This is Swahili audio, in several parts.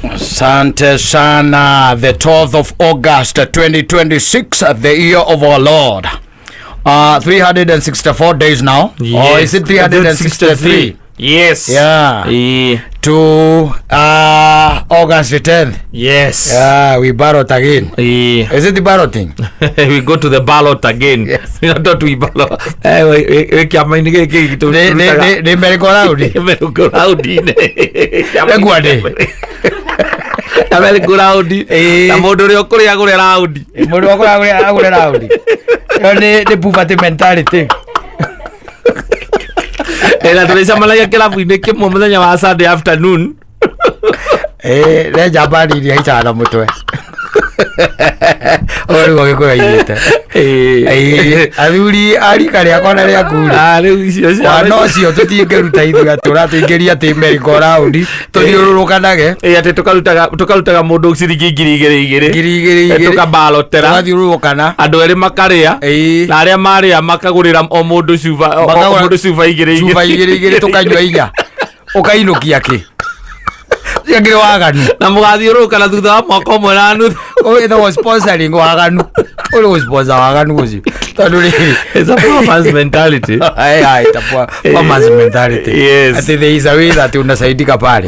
Asante sana. The 12th of August 2026, the year of our Lord. 364 days now. Yes. Or is it 363? Yes. Yeah. To August 10th. Yes. Yeah, we ballot again. Is it the balloting? We go to the ballot again. Yes. We don't we ballot. They merry-go-round. Merry-go-round. Na mundu ri okuri agure round. Mundu okuri agure round. The poverty mentality. Ela tulisa malaya kilabu-ini kimwe muthenya wa Sunday afternoon. Le jabari ri haicana mutwe. Ori gogikura irite. Athuri arika ria kona ria kuri. Riu icio cia. Wana cio tutingeruta ithuĩ turatuingeria ati merry-go-round tuthiũrũrũkanage. Ati tukarutaga mundu ciringi ngiri igĩrĩ tukabalotera tugathiũrũrũkana andu eri makaria na aria maria makagurira o mundu cuba igĩrĩ tukanyua inya ukainukia ki ngire waganu na mugathiũrũrũka na thutha wa mwaka ũmwe na nuthu. It was sponsoring waganu. Ule was sponsor waganu uzi. Tondu riri. It's a performance mentality. Performance mentality. Yes. Ati there is a way that unasaidika pale.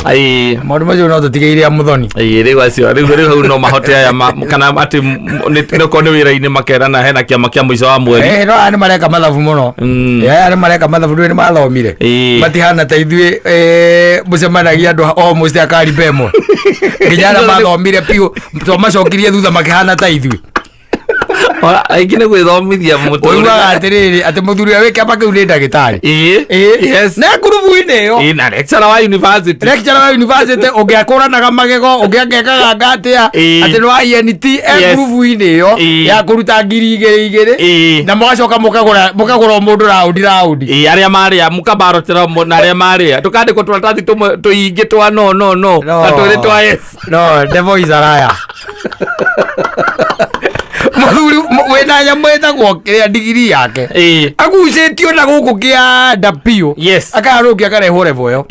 Maundu macio no tutigeiria muthoni. Riu acio riu no mahote aya kana ati no kone wira-ini makerana hena kiama kia muico wa mweri. No ani mareka mathabu muno. Ani mareka mathabu ni mathomire. Matihana ta ithuĩ mucemanagia andu almost akari bemwe. Nginya mathomire piu macokirie thutha makihana ta ithuĩ. Aingĩ nĩ gwĩthomithia oigaga atĩrĩrĩ atĩ mũthuri ũrĩa wĩ kĩama kĩu nĩ ndagĩtarĩ. Yes. Na ngurubu-inĩ ĩyo. Na lecturer wa university. Lecturer wa university ũngĩakũranaga magego ũngĩangĩkaga ngatĩa atĩ nĩ wa ENT ngurubu-inĩ ĩyo ya kũruta ngiri igĩrĩ na mũgacoka mũkagũra mũndũ raundi. Arĩa marĩa mũkabarotera na arĩa marĩa tũkandĩkwo tũratathi tũmwe tũingĩ twa no na twĩrĩ twa yes. No, devil is a liar. Muthuri wena nyamũ ĩtagwo kĩrĩa ndigiri yake agucĩtio na gũkũ kĩanda piũ akarũkia akarehwo level ĩyo.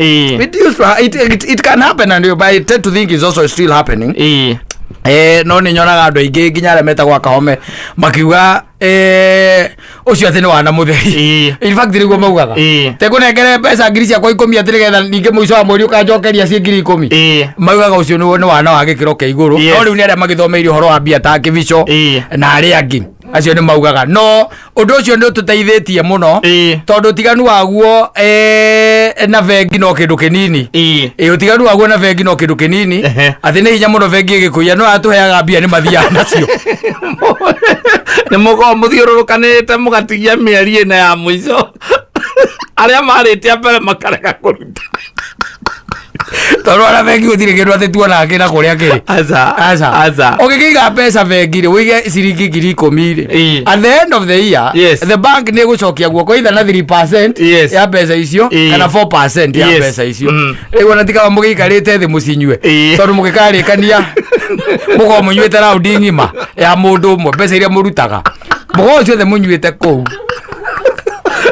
It can happen and I tend to think it's also still happening. No nĩ nyonaga andũ aingĩ nginya arĩa metagwo Kahome makiuga ucio atĩ nĩ wana mũtheri. In fact nĩguo maugaga tekũnengere mbeca ngiri ciakwa 10 atĩ nĩgetha ningĩ mũico wa mweri ũkanjokeria ciĩ ngiri 10. Maugaga ucio nĩ wana wa gĩkĩro kĩa igũrũ. No rĩu nĩ arĩa magĩthomeire ũhoro wa mbia ta Kĩbico na arĩa angĩ acio nĩ maugaga no ũndũ ũcio nĩ ũtũteithĩtie mũno tondũ tiganu waguo na bengi no kĩndũ kĩnini. Ũtiganu waguo na bengi no kĩndũ kĩnini atĩ nĩ hinya mũno bengi ĩgĩkũia no atũheaga mbia nĩ mathiaga nacio. Nĩ mũkorwo mũthiũrũrũkanĩte mũgatigia mĩeri ĩna ya mũico arĩa marĩte mbere makareka kũruta. Tondũ ara bengi gũtirĩ kĩndũ atĩ tuonaga kĩna kũrĩa kĩrĩ. Aca ũngĩkĩiga mbeca bengi-rĩ wĩige ciringi ngiri 10-rĩ at the end of the year the bank nĩ ĩgũcokia guoko either na 3% ya mbeca icio kana 4% ya mbeca icio. Rĩu ona tikaga mũgĩikarĩte thĩ mũcinyue tondũ mũgĩkarĩkania mũkorwo mũnyuĩte raundi ng'ima ya mũndũ ũmwe mbeca iria mũrutaga mũkorwo ciothe mũnyuĩte kũu.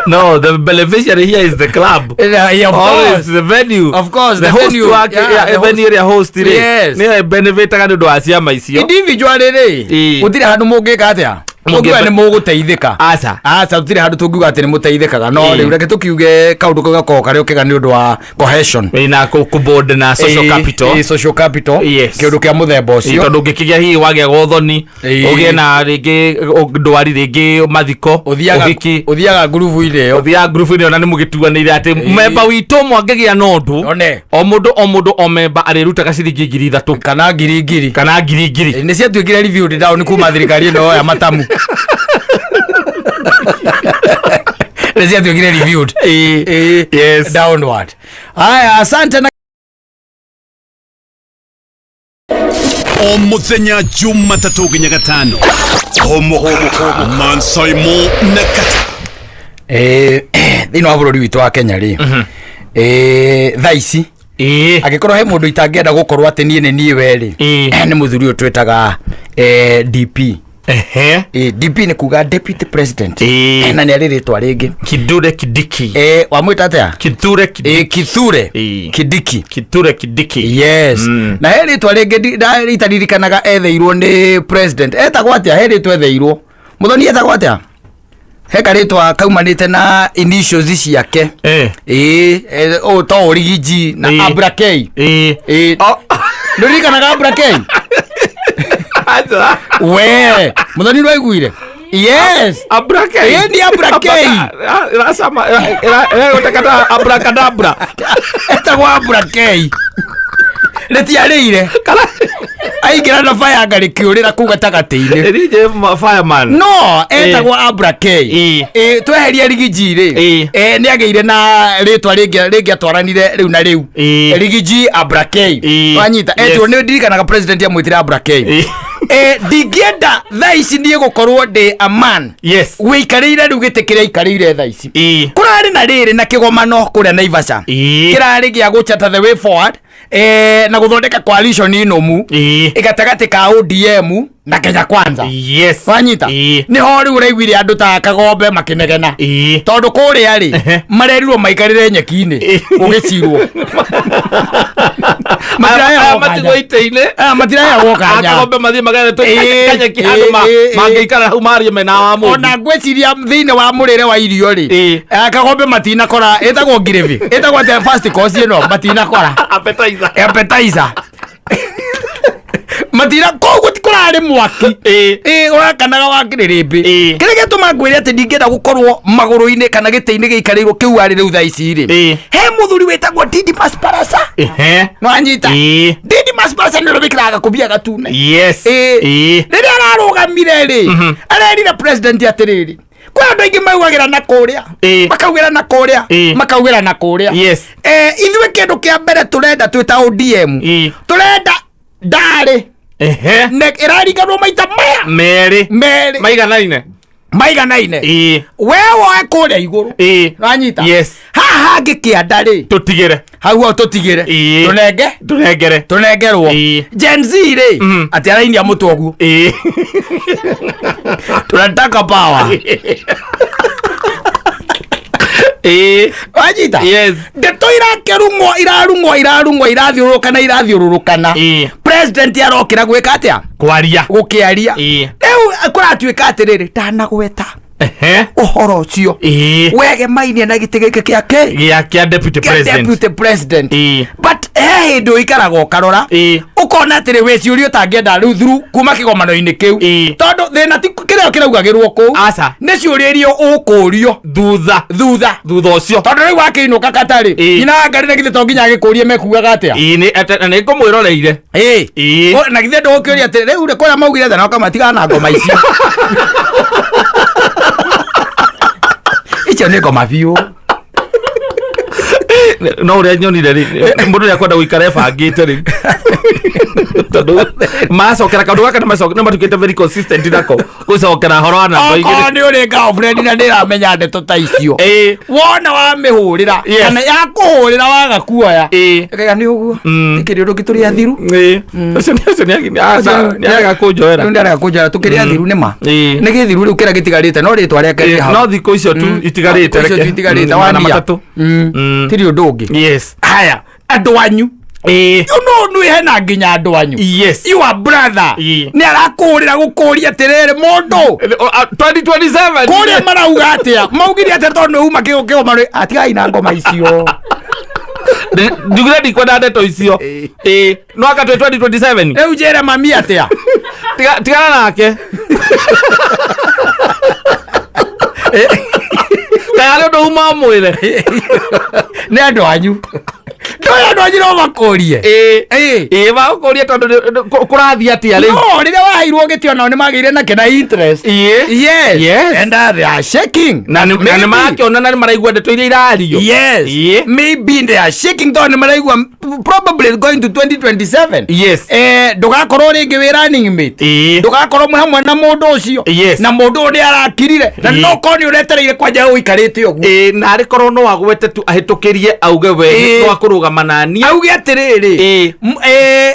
No, the beneficiary here is the club. Of course, the venue. Of course, the host wake, the venue area host. Yes. Ni benefit ga ndu wa ciama icio. Individually ri. Gutire handu mũngĩka atĩa. Mũngĩwa nĩ mũgũteithĩka. Aca gutire handu tũngiuga atĩ nĩ mũteithĩkaga no rĩu reke tũkiuge kaũndũ kau gakorwo karĩ okega nĩ ũndũ wa cohesion. Na kũboard na social capital. Social capital. Kĩũndũ kĩa mũthemba ũcio. Tondũ ũngĩkĩgĩa hihi wagĩa gothoni ũgĩe na rĩngĩ ndwari rĩngĩ mathiko ũhiki ũthiaga ngurubu-inĩ ĩyo na nĩ mũgĩtuanĩire atĩ memba witũ mwangĩgĩa na ũndũ o mũndũ o memba arĩrutaga ciringi 3,000 kana ngiri nĩ ciatuĩkire reviewed down kuma thirikari ĩno ya matamu. Let's get reviewed. Yes. Downward. Haya, asante na Omuthenya Jumatatu nginya Gatano. Homoka Mansaimo Nakata. Thĩinĩ wa bũrũri witũ wa Kenya rĩ. Thaa ici agĩkorwo he mũndũ itangĩenda gũkorwo atĩ niĩ nĩ niĩ we rĩ nĩ mũthuri ũyũ twĩtaga DP DP ni kuga deputy president na ni arirĩtwa rĩngĩ Kithure Kindiki wamwĩta atia Kithure Kindiki Kithure Kindiki Kithure Kindiki yes na he rĩtwa rĩngĩ ritaririkanaga etheirwo nĩ president etagwo atia he rĩtwa etheirwo Muthoni etagwo atia he karĩtwa kaumanĩte na initials ciake o to Origiji na Abrakei ndirikanaga Abrakei we Muthoni waiguire yes Abrakei ni Abrakei rasama utakata abrakadabra etagwo Abrakei retiarĩire aingira na fire ngari kiurira kuga tagati-ini DJ fireman no etagwo Abrakei tweherie Rigiji ri ni ageire na ritwa ringi atwaranire riu na riu Rigiji Abrakei wanyita etwo ni ndirikanaga president amwitire Abrakei ndingĩenda thaa ici niĩ gũkorwo ndĩ a man wĩikarĩire rĩu gĩtĩ kĩrĩa ikarĩire thaa ici kũrarĩ na rĩrĩ na kĩgomano kũrĩa Naivasha kĩrarĩ gĩa gũchata the way forward na gũthondeka coalition inomu gatagatĩ ka ODM na Kenya Kwanza wanyita niho rĩu ũraiguire andũ ta Kagombe makĩnegena tondũ kũrĩa rĩ marerirwo maikarĩre nyeki-inĩ ũgĩcirwo matiraya gũkanya Kagombe mathiĩ magere nyeki andũ mangĩikara hau marie mena wa mũndũ ona ngwĩciria thĩinĩ wa mũrĩre wa irio rĩ Kagombe matinakora ĩtagwo ngirĩbi ĩtagwo atĩ first course ĩno matinakora appetizer matira koguo tikurarĩ mwaki ũrakanaga wa kĩrĩrĩmbĩ kĩrĩa gĩtũma ngwĩre atĩ ndingĩenda gũkorwo magũrũ-inĩ kana gĩtĩ-inĩ gĩikarĩirwo kĩu arĩ rĩu thaa ici rĩ he mũthuri wĩtagwo Didmus Barasa nwanyita Didmus Barasa nĩwe wĩkĩraga gakũbia gatune rĩrĩa ararũgamire rĩ arerire president atĩrĩrĩ kwa andũ aingĩ maugagĩra na kũrĩa makaugĩra na kũrĩa makaugĩra na kũrĩa ithuĩ kĩndũ kĩa mbere tũrenda twĩta ODM tũrenda ndarĩ ĩrariganwo maita merĩ maiganaine we woe kũrĩa igũrũ wanyita haha hangĩ kĩanda rĩ tũtigĩre hau ao tũtigĩre tũnengerwo Gen Z rĩ atĩ arainia mũtwe ũguo tunataka power wanyita ndeto irarungwo irathiũrũrũkana president arokĩra gwĩka atĩa gũkĩaria rĩu kũratuĩka atĩrĩrĩ ndanagweta ũhoro ũcio wege mainie na gĩtĩ gĩkĩ gĩa deputy president but he hĩndĩ ũikaraga ũkarora ũkona atĩrĩ wĩciũria ũtangĩenda rĩu through kuma kĩgomano-inĩ kĩu tondũ thĩna ti kĩrĩa kĩraugagĩrwo kũu nĩ ciũria iria ũkũrio thutha ũcio tondũ rĩu wakĩinũka katarĩ nyina ngari na githĩ to nginya agĩkũrie mekugaga atĩa nĩ ngũmwĩroreire na githĩ ndũgũkĩũria atĩ rĩu kũrĩa maugire thana ũkamatigana na ngoma icio icio nĩ ngoma biũ no ũrĩa nyonire rĩ mũndũ nĩ akwenda gũikara ebangĩte rĩ tondũ macokera kaũndũ gaka nĩ matukĩte very consistent nako gũcokera horo wa namba igĩrĩ okorwo nĩ ũrĩ girlfriend na ndĩramenya ndeto ta icio wona wamĩhũrĩra kana yakũhũrĩra waga kuoya ĩkaga nĩ ũguo tũkĩrĩ ũndũ tũrĩ athiru ũcio nĩarega kũnjoera tũkĩrĩ athiru nĩma nĩ gĩthiru rĩu kĩrĩa gĩtigarĩte no rĩtwa rĩake no thikũ icio tu itigarĩte wana matatũ tiri ũndũ ũngĩ haya andũ anyu nĩ hena nginya andũ anyu your brother nĩ arakũrĩra gũkũria atĩrĩrĩ mũndũ 2027 kũrĩa marauga atĩa maugire atĩ tondũ nĩ uma kĩgomano atigai na ngoma icio ndugire ndikwenda ndeto icio no aka 2027 rĩu njĩre mami atĩa tigana nake kaya ndo uma mwĩre nĩ andũ anyu ndoya andũ anyu no makũrie makũrie tondũ kũrathiĩ atĩa rĩu no rĩrĩa waheirwo gĩtĩ onao nĩ magĩire nake na interest yes and they are shaking na nĩ marakĩona na nĩ maraigua ndeto iria irario maybe they are shaking tondũ nĩ maraigua probably going to 2027 ndũgakorwo rĩngĩ wĩ running mate ndũgakorwo mwĩ hamwe na mũndũ ũcio na mũndũ ũrĩa arakirire na no korwo nĩ ũretereire kwanja ũikarĩte ũguo na arĩ korwo no agwete tu ahĩtũkĩrie auge we no akũrũgama manania auge atiriri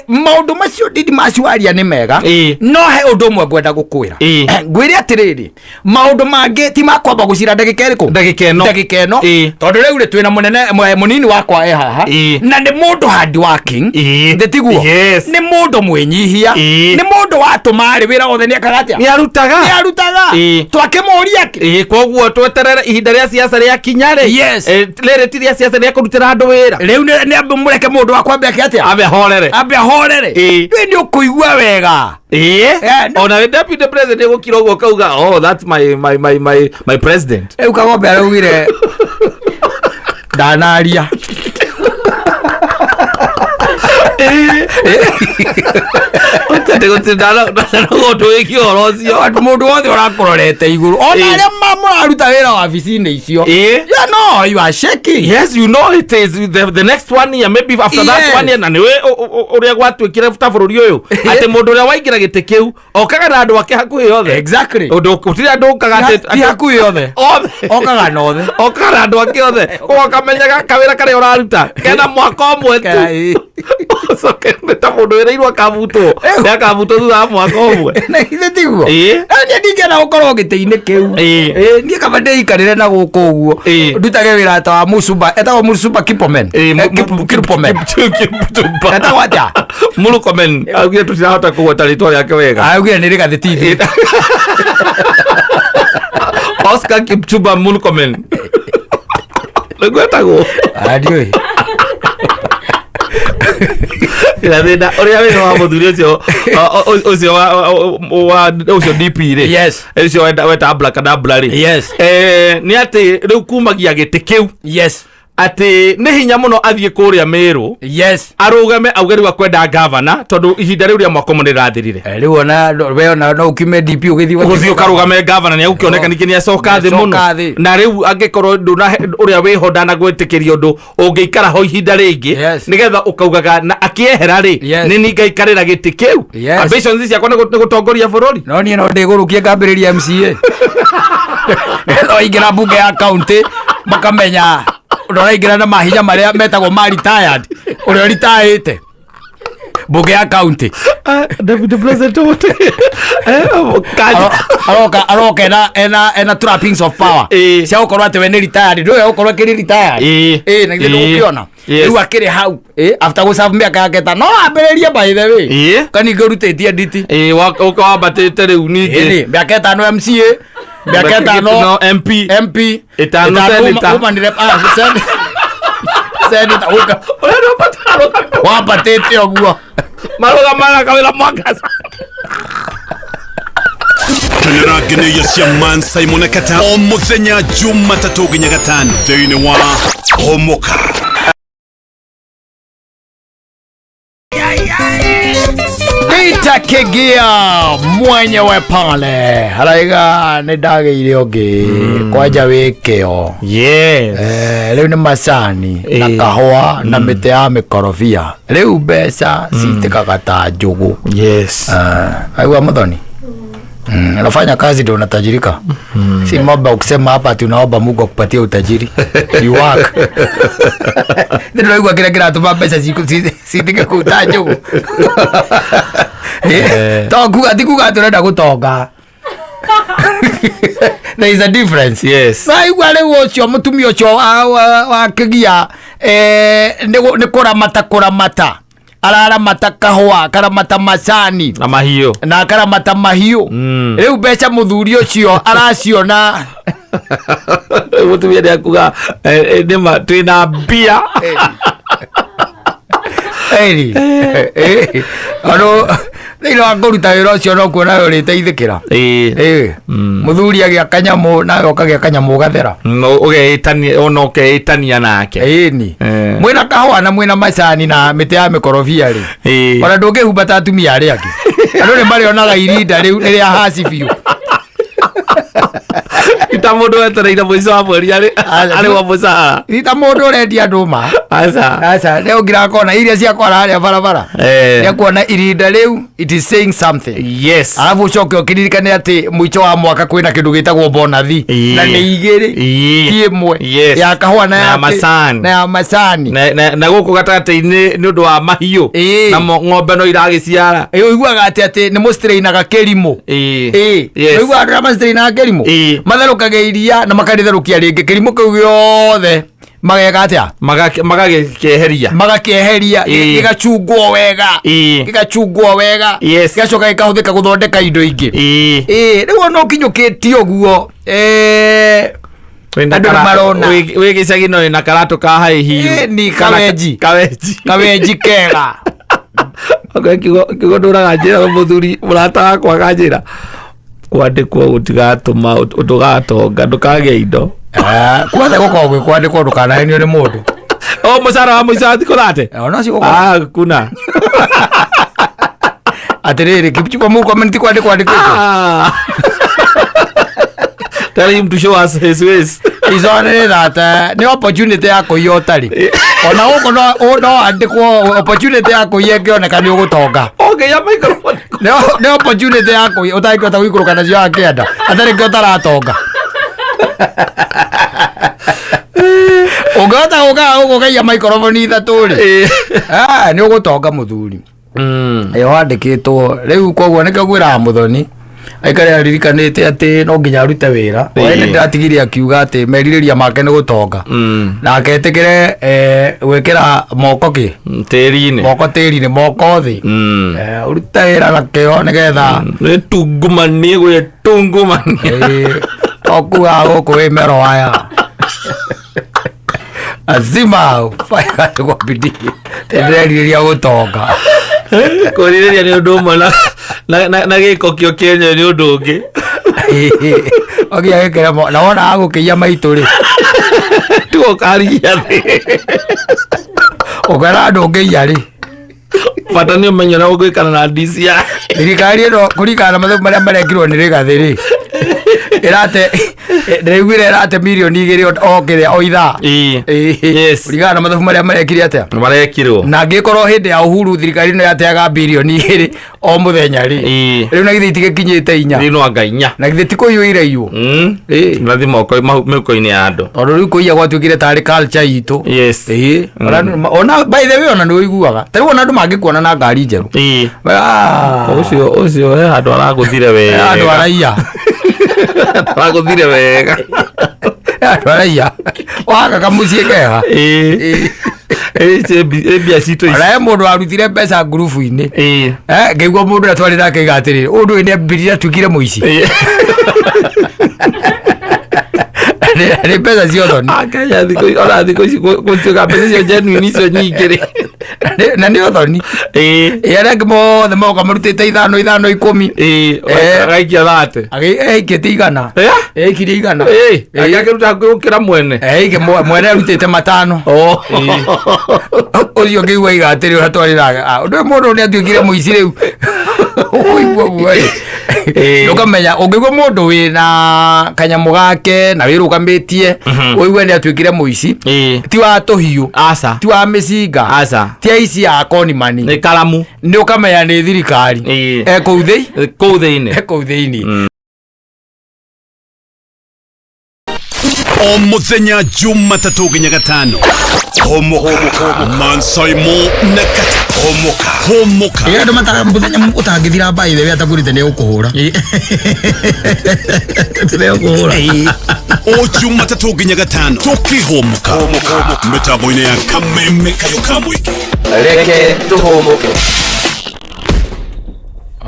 maundu macio ndidi maciwaria ni mega no he undu mwe ngwenda gukwira ngwire atiriri maundu mangi ti makwamba gucira ndagika iriku ndagika eno tondu riu ri twina munene munini wakwa haha na ni mundu hard working ndetiguo ni mundu mwenyihia ni mundu watumari wira othe ni akagatia ni arutaga twakimuria koguo tweterere ihinda ria siasa ria kinyare riri ti ria siasa ria kurutira andu wira riu ni ambe mureke mundu wakwa ambe atia ambe horere ni ukuigua wega ona we deputy president gukira uguo kauga oh that's my president ukagombe araugire ndanaria utende gutindana goto ikio rocio atu mundu wothe urakororete iguru ona aria muraruta wira wabici-ini icio no you are shaking. Yes, you know it is the next one year, maybe after that one year na niwe uria gwatwikire ta bururi uyu ati mundu uria waingira gite kiu okaga na andu ake hakuhi yothe exactly undu utiri andu ukaga ati hakuhi yothe okaga na othe okaga na andu ake yothe ukamenyaga kawira kare uraruta kena mwaka omwe tu so kenda mundu wira akabutwo akabutwo thutha wa mwaka omwe na ithe tiguo ni ndingena gukorwo gite-ini kiu ni kaba ndeikarire na guku uguo ndutage wira ta wa Musuba etagwo Musuba Kipomen Kipomen etagwo atia Mulukomen augire tutirahota kugweta ritwa riake wega augire ni rigathitithi Oscar Kipchumba Mulukomen gwetagwo adioi irathina uria wira wa muthuri ucio DP ri ucio weta Abracadabra ri ni ati riu kumagia giti kiu ati ni hinya muno athie kuria Meru arugame auge riu akwenda governor tondu ihinda riu ria mwaka munene rathirire riu ona we no ukime DP ugithi ukarugame governor ni ukioneka niki ni acoka thi muno na riu angikorwo nduna uria wiho ndana gwitikiria undu ungiikara ho ihinda ringi nigetha ukaugaga na akiehera ri ni ngaikarira giti kiu ambitions ici akwa ni gutongoria bururi no ni no ndigurukie ngambiriria MCA no ingira bunge ya county makamenya uraingira na mahinya maria metagwo ma retired uria retired bunge ya county David President wote aroka ena trappings of power cia gukorwo ati we ni retired ndio gukorwo kiri retired na ithe ndukiona riu akiri hau after guserve miaka yake ta no ambiririe by the way kani ngurutitie nditi wambatite riu ningi miaka 5 MCA miaka 5 MP 5 senator senator uka wapatete oguo maruga kawira mwangasa Tunyaragene ya Mansai Monekata o muthenya Jumatatu nginya gatano thiini wa Homoka Nitakigia mwenyewe pale haraiga nidageire ungi kwanja wikio riu ni macani na kahua na miti ya mikorobia riu mbeca citikaga ta njugu aigua muthoni unafanya kazi ndio unatajirika si mambo ukisema hapa ati unaomba Mungu akupatie utajiri you work ndio aigua kila tu pesa sitike kutajwa toku atikuga turenda gutonga there is a difference aigua leo ucio mutumia ucio wa kigia ni kuramata araramata kahua karamata macani na mahiu na karamata mahiu riu mbeca muthuri ucio araciona mutumia ni akuga nima twina mbia ano thĩinĩ wa kũruta wĩra ũcio no kuona we ũrĩteithĩkĩra mũthuri agĩa kanyamu nawe ũkagĩa kanyamu ũgathera ona ũkeĩtania nake ĩni mwĩna kahũa na mwĩna macani na mĩtĩ ya mĩkorobia rĩ ona ndũngĩhumba ta atumia arĩa angĩ andũ nĩ marĩonaga irinda rĩu nĩ rĩa haci biũ ta mundu wetereire muico wa mweri ari wa mucara ita mundu urendia nduma aca leo ngira kona iria cia kwara haria barabara ya kuona irinda riu it is saying something. Yes, alafu ucoke ukiririkane ati mwicho wa mwaka kwina kindu gitagwo bonathi na ni igiri kimwe ya kahua na ya macani na guku gatagati-ini ni undu wa mahiu na ng'ombe no iragiciara uiguaga ati ni mustrainaga kerimu uiguaga andu mastrainaga kerimu matherũkaga iria na makaritherũkia ringi kerimu kiu giothe mageka atia magakieheria gigachungwo wega gigacoka gikahuthika guthondeka indo ingi riu ona ukinyukitie uguo andu marona wi gicagi no na karatu ka haihi ni kawenji kega kigo nduraga njira muthuri murata wakwa ganjira kwandikwo gutigatuma utugatonga ndukage indo kwathe gukorwo gwi kwandikwo ndukanahenio ni mundu mucara wa muico wa thiku thate kuna atiriri Kipchumba Murkomen kwandikwo tell him to us his ways. Is only that ni opportunity yako iyo tari ona huko no andikwo opportunity yako yegioneka ni ugutonga ya microphone ni opportunity yako utaikota gwikuruka nacio akienda atari kio taratonga ugota ugogeia microphone ithatu ri ni ugutonga muthuri wandikitwo riu koguo nikio gwiraga muthoni aikare aririkanite ati no nginya arute wira ene ndatigire akiuga ati meririria make ni gutonga na aketikire gwikira moko tiri-ini moko thi urute wira na kio nigetha tungumani gwitungumani okuga guku wi mero waya azima faya kwa bidii tendeririria gutonga kuriria ni undu umwe na giko kio Kenya ni undu ungi ogia gekera na wona agukiia maitu ri tuo karia thi ogara ndungiia ri bata ni umenyo na ugikana na DCI thirikari ino kurikana mathabu maria marekirwo ni rigathi ri irate ndĩraiguire ĩrate mirioni 2 okire o ithaa kurigana na mathabu maria marekire atia marekirwo na ngĩkorwo hĩndĩ ya Uhuru thirikari ino yateaga bilioni 2 o muthenya ri rĩu na githĩ itigikinyĩte 4 rĩu no anga 4 na githĩ ti kũiyũiraiyo nathi moko mĩhuko-inĩ ya andũ tondũ rĩu kũiya gwatuĩkire tarĩ culture itũ ona by the way ona nĩ ũiguaga ta rĩu ona andũ mangĩkuona na ngari njerũ ũcio he handũ aragũthire wega andũ araiya aragũthire wega andũ araiya wagaga mũciĩ kega mbia citũ ici arahe mũndũ warutire mbeca ngurubu-inĩ ngĩigua mũndũ atwarĩra akaiga atĩrĩrĩ ũndũ nĩ ambĩrire atuĩkire mũici nĩ mbeca cia ũthoni ona thikũ ici gũtuĩka mbeca cio genuine icio nyingĩ rĩ na nĩ ũthoni arĩa angĩ mothe moka marutĩte 5 10 agaikia 30 aikĩtie 100 aikirie 100 akĩruta gũkĩra mwene mwene arutĩte 5 ũcio ngĩigua iga atĩrĩ ũratwarĩra ũndũ mũndũ nĩ atuĩkire mũici rĩu ũkũigua guo ndũkamenya ũngĩigua mũndũ wĩna kanyamũ gake na wĩrũgamĩtie ũigue nĩ atuĩkire mũici ti wa tũhiũ ti wa mĩcinga ti aici ya konimani nĩ karamu nĩ ũkamenya nĩ thirikari kũu thĩinĩ o muthenya Jumatatu nginya Gatano homoka Mansaimo na homoka ndo mataka muthenya utangithira by the way atakurite ni ukuhura o Jumatatu nginya Gatano tukihomoka mitambo-ini ya Kameme Kayo Kamwiki reke tuhomoke.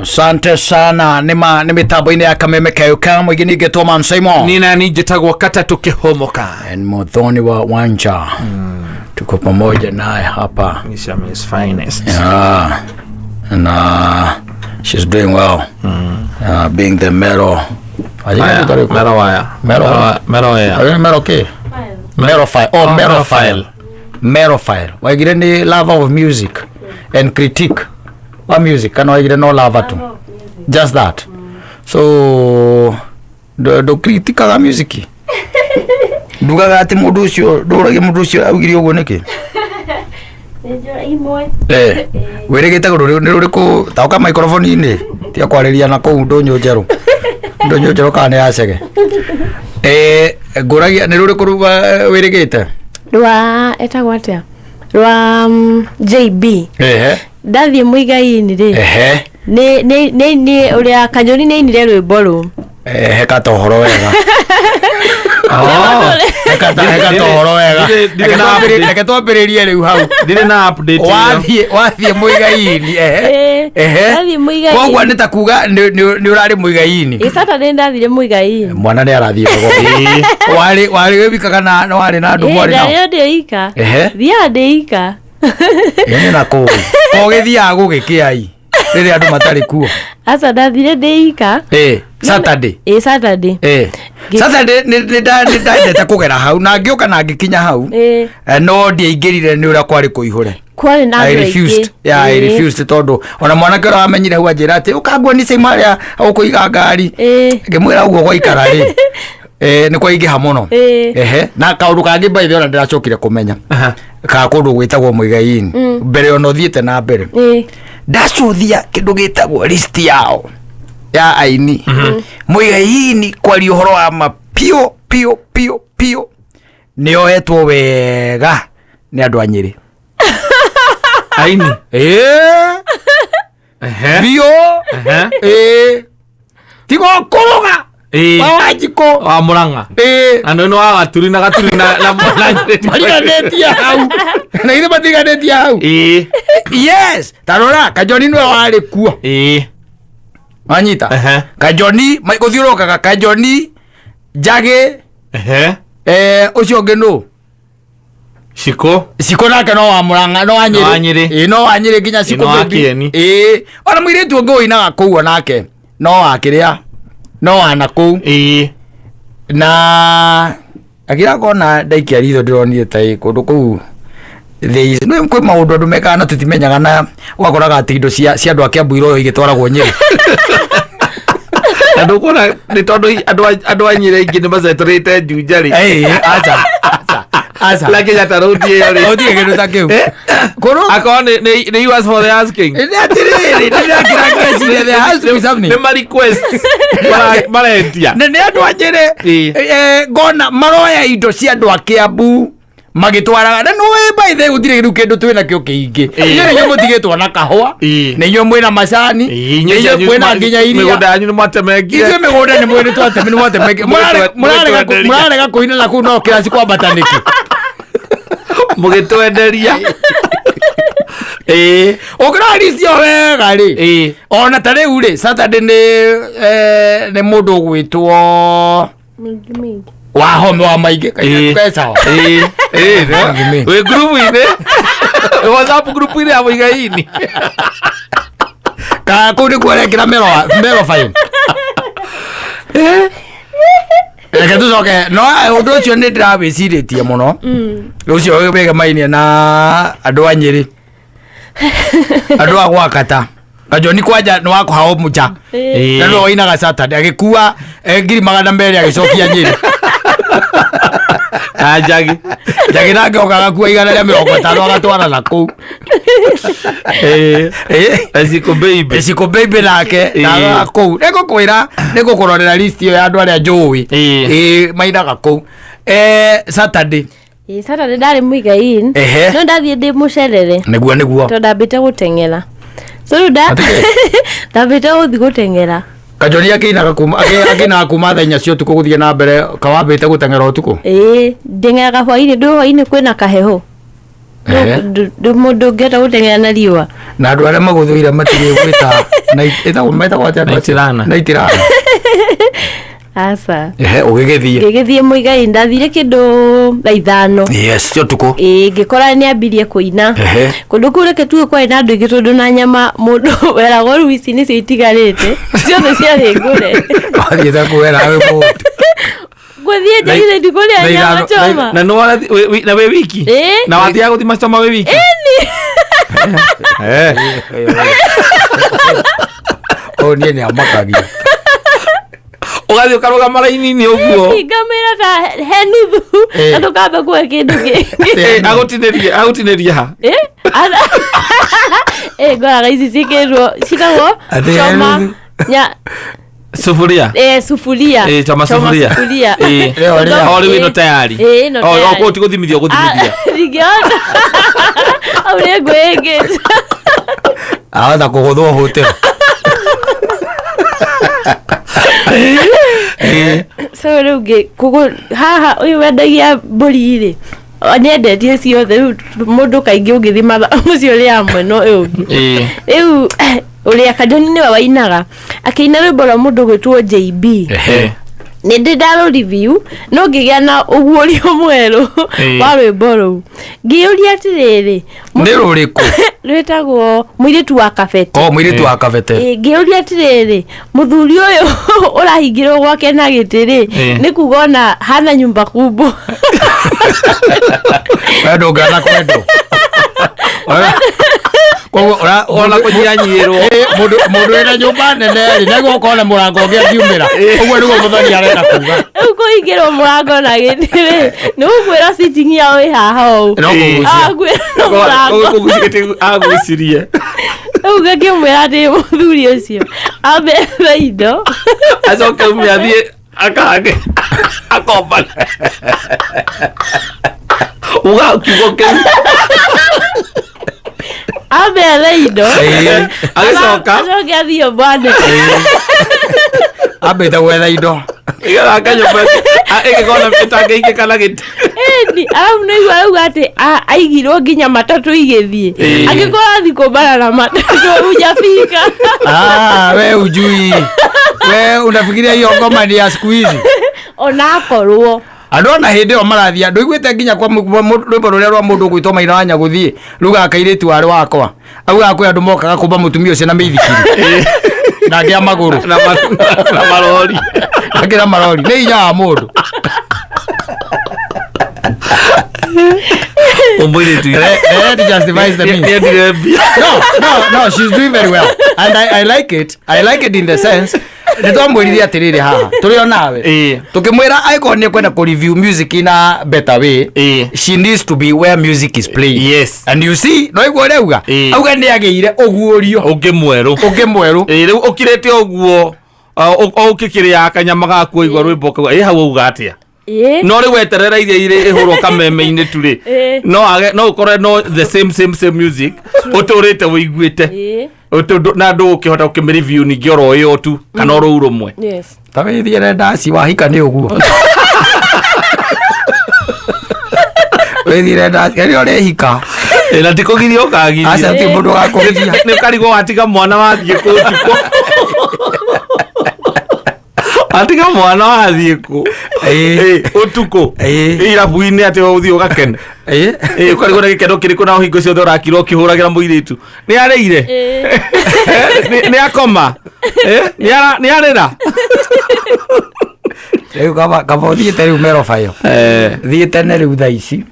Asante sana ni mitambo-ini ya Kameme Kayo Kamwiki ningetwo Mansaimo nina ningetagwo Kata tukihomoka and Muthoni wa Wanja tuko pamoja naye hapa His finest and she's doing well being the mero file waigire ni lover of music and critique wa music kana waigire no lover tu just that so do critique music ndugaga ati mundu ucio ndurage mundu ucio augire uguo niki wirigite ruri ni ruriku tauka microphone ini tia kwariria na kou ndonyo njeru kana yacege nguragia ni ruriku wirigite rwa etagwo atia rwa JB ndathie Muigai-ini ri ni uria Kanyoni ni inire rwimbo ru heka tohoro wega heka tohoro wega reke twambiririe riu hau ndire na update wathie Muigai-ini ndathie Muigai-ini koguo ni ta kuga ni urari Muigai-ini Saturday ndathire Muigai-ini mwana ni arathie wari wibikaga na wari na andu mwari nao ndio thia ndeika ni na ko ogithia gugikiai riri andu matari kuo asa ndathire ndeika Saturday Saturday ni ndaendete kugera hau na ngioka na ngikinya hau no ndiaingirire ni uria kwari kuihure kwari na I refused tondu ona mwanake ora amenyire hau anjira ati ukangwa ni sai maria ukuiga ngari ngimwira uguo gwaikara ri ni kwa ingiha muno na kaundu kangi by the way ndiracokire kumenya ka kundu gwitagwo Muigai-ini mbere ono thiete na mbere ndacuthia kindu gitagwo list yao ya aini Muigai-ini kwari uhoro wa mapio pio nioetwo wega ni andu a Nyeri aini bio tigo kuruga Wajiko wa Murang'a ando no agaturi na mariganetia hau na ile matiganetia hau yes tarora Kajoni no wale kuo anyita Kajoni maikothiurokaga Kajoni Jage ucio ngeno Siko nake no wa Murang'a no wa Nyeri no wa Nyeri nginya Siko baby ona mwiritu ngoi na kuo nake no akiria no ana kou na agira kona ndaikia ritho ndironire tai kundu kou thei no kwi maundu andu mekana tutimenyaga na wakoraga ati indo cia andu a Kiambu iro igitwaragwo Nyeri andu kona ni tondu andu a Nyeri ingi ni macetorite njunjari asa like ya tarudi yori odie kindu ta kiu kono akone ne you ask for the asking ni atiri ni the has to be something ni ma request mara entia ni andu a Nyeri gona maroya indo cia andu a Kiambu magitwaraga na no by the gutire giru kindu twina kio kiingi nyo mutigitwo na kahua ni nyo mwina macani ni nyo mwina nginya iria migunda yanyu ni mwatemengire itwe migunda ni mwini twatemi ni mwatemengire murarega kuina na ku no kirasi kwambata niki mugitwenderia okira risio wega ri ona tare uri Saturday ni mundu gwitwo wahome wa maingi pesa we group ine WhatsApp group ine ya Muigai-ini ka kundi kurekira mero fine Eke tucoke no undu ucio ni ndirawiciritie muno ucio wega mainie na andu a Nyeri andu a gwakata Kajoni kwanja no wako hao mucha na no inaga Saturday agikua ngiri 200 agicokia Nyeri Jagi nake okaga kuwa 150 agatwara na kou Esiko baby nake na kou nego kurorera list yo ya andu aria njui mainaga kou Saturday ndari Muigai-ini no ndathie ndi mucerere niguo to ndambite guteng'era so ndambite guthi guteng'era Kajoni akinaga kuma thaa 4 cia utuku guthie na mbere kawambite guteng'era utuku ndeng'eraga hwaini kwina kaheho mundu ngeta guteng'era na riua na andu aria maguthuire matire gwita meta gwata naitirana asa ugigithie Muigai ndathire kindu 5 yes cio tuko ngikora ni ambirie kuina kundu kure ketu kwa ina andu ingi tondu na nyama mundu weragwo ruici ni cio itigarite ciothe ciarĩ ngũre wathiĩte kwĩra wĩ mũndũ gũthiĩ njagire ndikũrĩa nyama choma na no na we wiki na wathiaga gũthima choma we wiki o niĩ nĩ amakagia ugathi ukaruga maraini-ini uguo ngamira ta he nuthu na tukamba kwa kindu kingi agutinirie ha ngoraga ici cikirwo citagwo choma nya sufuria choma sufuria ori wino tayari o tiguthimithia ngiona au ni ngwingi aotha kuguthwo hotero so riu haha uyu wendagia mburi-ri nĩendetie ciothe rĩu mũndũ kaingĩ ũngĩthima mũciĩ ũrĩa mwena ũyũ ũngĩ rĩu ũrĩa Kanjoni nĩwe wainaga akĩina rwĩmbo rwa mũndũ gwĩtwo JB nĩndĩ ndarũ review no ngĩgĩa na ũguũrio mwerũ wa rwĩmbo rũu ngĩũria atĩrĩrĩ nĩ rũrĩkũ rwĩtagwo mũirĩtu wa kabete mũirĩtu wa kabete ngĩũria atĩrĩrĩ mũthuri ũyũ ũrahingĩrwo gwake na gĩtĩ-rĩ nĩ kuga ona hana nyumba kubwa wendo ngana kwendo ona kunyanyirwo mundu wina nyumba nene nego ukona murango ngiumira uguo niguo muthoni arenda kuga riu kuhingirwo murango na gĩtĩ-rĩ nĩ ũkwĩra sitting yao ĩ haha ũũ agwĩcirie rĩu ngakĩmwĩra atĩ mũthuri ũcio ambetha indo acoke ume athiĩ akange akombane uga kiugo kĩu ambetha indo agĩcoka acoke athiĩ mbane ambĩte gwetha indo igaka nyũmba ĩgĩkona ĩtangĩigĩka na gĩtĩ arabu nĩigua rauga atĩ aigirwo nginya matatũ igĩthiĩ angĩkorwo thikũ mbara na matatũ hujafika we ujui we unafikiria hiyo ngoma ni ya siku hizi onakorwo andũ ona hĩndĩ ĩyo marathiĩ andũ iguĩte nginya kwa rwĩmbo rũrĩa rwa mũndũ gwĩtwo Maina wa Nyagũthiĩ rugaga kairĩtu warĩ wakwa augaga kwĩ andũ mokaga kũmba mũtumia ũcio na mĩithikiri na angĩ a magũrũ na marori angĩ na marori nĩ hinya wa mũndũ No, she's doing very well and I like it in the sense nitwamwĩrithia atĩrĩrĩ haha tũrĩ o nawe tũkĩmwĩra aĩkorwo nĩ kwenda kũ review music in a better way she needs to be where music is playing. Yes. And you see no iguo rauga auga nĩ agĩire ũguũrio ũngĩ mwerũ rĩu ũkirĩte ũguo ũkĩkĩrĩa kanyama gaku igua rwĩmbo kau hau auga atĩa no rĩu weterera iria irĩ ĩhũrwo kameme-inĩ tu-rĩ no ũkorwo no the same music ũtũrĩte wĩiguĩte na ndũ ũkĩhota gũkĩmĩreview ningĩ oro ĩyo tu kana oro rũmwe ta wĩthiĩre ndaci wahika nĩ ũguo wĩthiĩre ndaci rĩrĩa ũrehika na tikũgiria ũkagiria aca ti mũndũ gakũgiria nĩ ũkarigwo watiga mwana wathiĩ kũtukũ atiga mwana wathiĩ kũ ũtukũ irabu-inĩ atĩ ũthiĩ ũgakena ũkarigwo nĩ gĩkeno kĩrĩkũ na ũhingo ciothe ũrakira ũkĩhũragĩra mũirĩtu nĩ arĩire nĩ akoma nĩ arĩra rĩu kaba ũthiĩte rĩu merobayo thiĩte nĩ rĩu thaa ici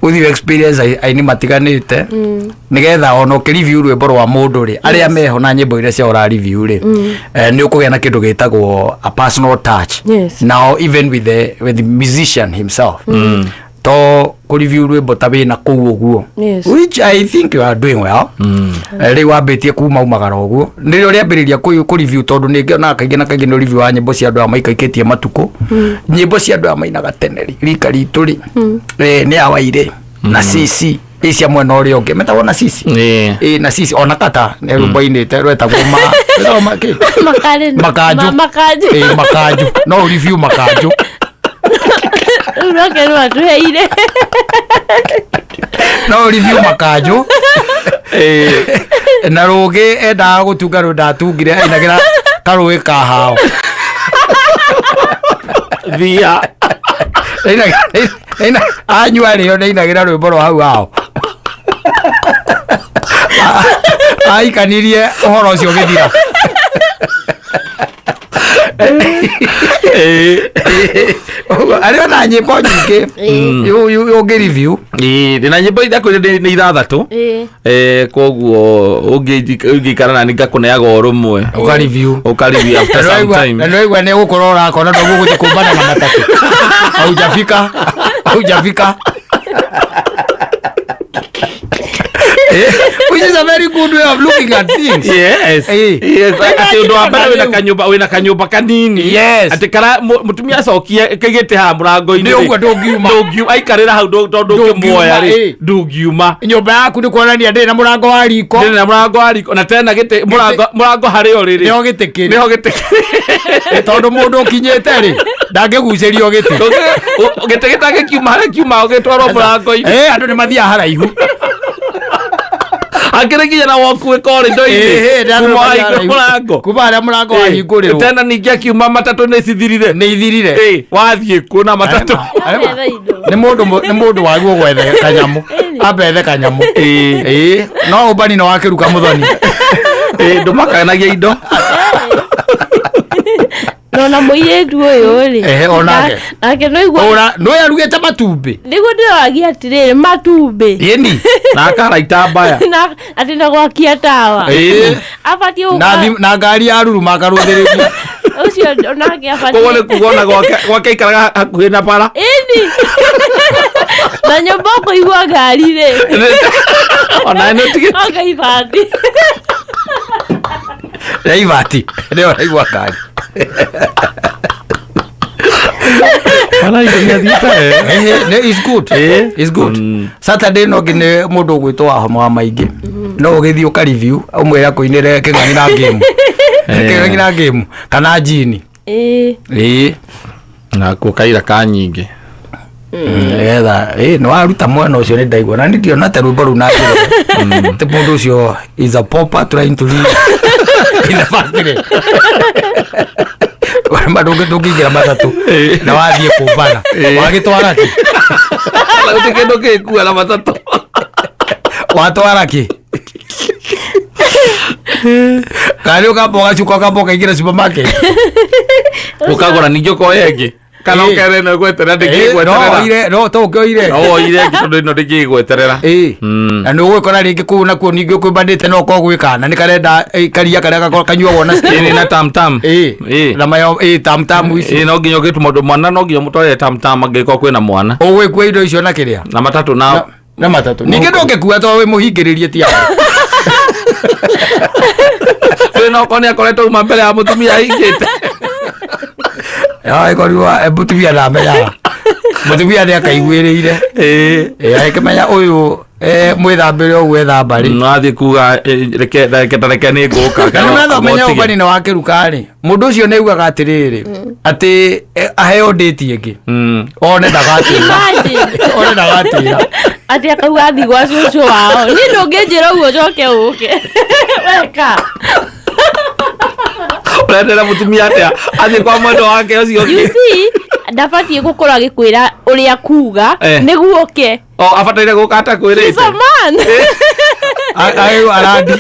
uthi experience aini matiganite nigetha ona ukireview rwimbo rwa mundu ri aria meho na nyimbo iria cia ora review ri ni ukugea na kindu gitagwo a personal touch now even with the musician himself to ku review rwimbo ta wina kuu uguo which I think you are doing well ri wambitie kuma umagara uguo ni uri ambiriria ku review tondu ningi ona kaingi na kaingi no review wa nyimbo cia andu amaikaikitie matuko nyimbo cia andu amainaga teneri rika ritu ri ni awaire na sisi isia mwena uri ungi metawona sisi na sisi ona kata ne rumba-ini te rwetagwo makaju no review makaju uroke rwa tuheire no review makaju na rugi endaga gutunga ndatungire ainagira karugi ka hao thia anyua rĩo ndainagira rwĩmbo rwa hau hao aikanirie ũhoro ũcio ũgĩthira Arĩ na nyĩmbo nyingĩ ũngĩ review. Ndĩna nyĩmbo ithakwĩre nĩ ithathatũ. Koguo ũngĩikara na ngakũneaga o rũmwe ũka-review after some time. Na nĩwaigua nĩ ũgũkorwo ũrakona ndoguo gũthiĩ kũmbana na matatũ. Haujafika. Which is a very good way of looking at things. Yes. Ati undu wa mbere wina kanyumba kanini. Yes. Ati kara mutumia acokie kigite ha murango-ini. Nĩ ũguo ndũngiuma. Aikarĩra hau ndũngĩmuoya rĩ. Ndũngiuma. Nyũmba yaku nĩ kuonania ndĩrĩ na mũrango wa riko. Na tena gĩtĩ mũrango harĩa ũrĩ rĩ. Nĩho gĩtĩ kĩrĩ. Tondũ mũndũ ũkinyĩte rĩ ndangĩgucĩrio gĩtĩ. Gĩtĩ gĩtangĩkiuma harĩa kiuma gĩtwarwo mũrango-inĩ. Andũ nĩ mathiaga haraihu. Akĩrĩ nginya na woku corridor-inĩ kuma harĩa mũrango wahingũrĩrwo. Tena ningĩ akiuma matatũ nĩ ithirire. Wathiĩ kuo na matatũ. Nĩ mũndũ waguo gwethe kanyamũ. Ambethe kanyamũ. No ũmbani no wakĩruka mũthoni. Ndũmakanagia indo. Nona mũirĩtu ũyũ rĩ. Onake. Nake nĩwe arugĩte matumbĩ. Nĩguo ndĩroagia atĩrĩrĩ matumbĩ. Ĩni. Na akaraita mbaya. Atĩ na gwakia tawa. Abatiĩ gũka. Na ngari ya ruruma akarũthĩrĩria. Ũcio onake abatiĩ. Koguo nĩ kuga ona gwake ikaraga hakuhĩ na bara. Ĩni. Na nyũmba ũkũigua ngari rĩ. Ona nĩ tigĩ. Ibati. Ibati. Nĩyo naigua ngari. It's good. Saturday no nginya mũndũ ũgwĩtwo wa homa wa maingĩ no ũgĩthiĩ ũka review ũmwĩra kũinĩre kĩng'ang'i na game. Kĩng'ang'i na game kana jini. Na kaira ka nyingĩ. Nĩ waruta mwena ũcio nĩ ndaigua na nĩndiona ta rwĩmbo rũu na njĩra ti mũndũ ũcio is a pauper trying to live in the factory. Ndũngĩingĩra matatũ na wathiĩ kũmbana wagĩtwara kĩ? Gũtirĩ kĩndũ gĩkuua na matatũ. Watwara kĩ? Kana ũkamba ũgacuka ũkamba ũkaingĩra supermarket ũkagũra ningĩ ũkoya ĩngĩ kana ũkere no gweterera ndĩngĩgweterera. No to ũkĩoire tondũ ĩno ndĩngĩgweterera. Na nĩ ũgwĩkora rĩngĩ kũu nakuo ningĩ ũkwĩmbandĩte no ko gwĩkana nĩ karenda karia karĩa kanyuagwo na na tamtam. Na mayo tamtam ici no nginya ũgĩtuma mwana no nginya mũtwarĩre tamtam angĩkorwo kwĩna mwana. Ũgwĩkua indo icio na kĩrĩa na matatũ na matatũ ningĩ ndũngĩkua tondũ wĩ mũhingĩrĩrie ti hapo. No ko nĩ akoretwo uma mbere ya mũtumia ahingĩte. Korwa mũtumia ndamenyaga mũtumia nĩ akaiguĩrĩire akĩmenya ũyũ mwĩthambĩre ũguo ethamba rĩ no athiĩ kuga reke nĩ ngũka. Na nĩmethomenya ũmbani-inĩ wa kĩruka-rĩ mũndũ ũcio nĩ augaga atĩrĩrĩ atĩ aheo ndĩti ĩngĩ one ndagatĩra atĩ akauga athiĩ gwa cũcũ wao. Niĩ ndũngĩnjĩra ũguo njoke ũke weka ũrendera mũtumia atĩa athiĩ kwa mwendwa wake ũcio ũngĩ. You see ndabatiĩ gũkorwo agĩkwĩra ũrĩa kuga nĩguo ũke. Abataire gũka atakwĩrĩte. Arandi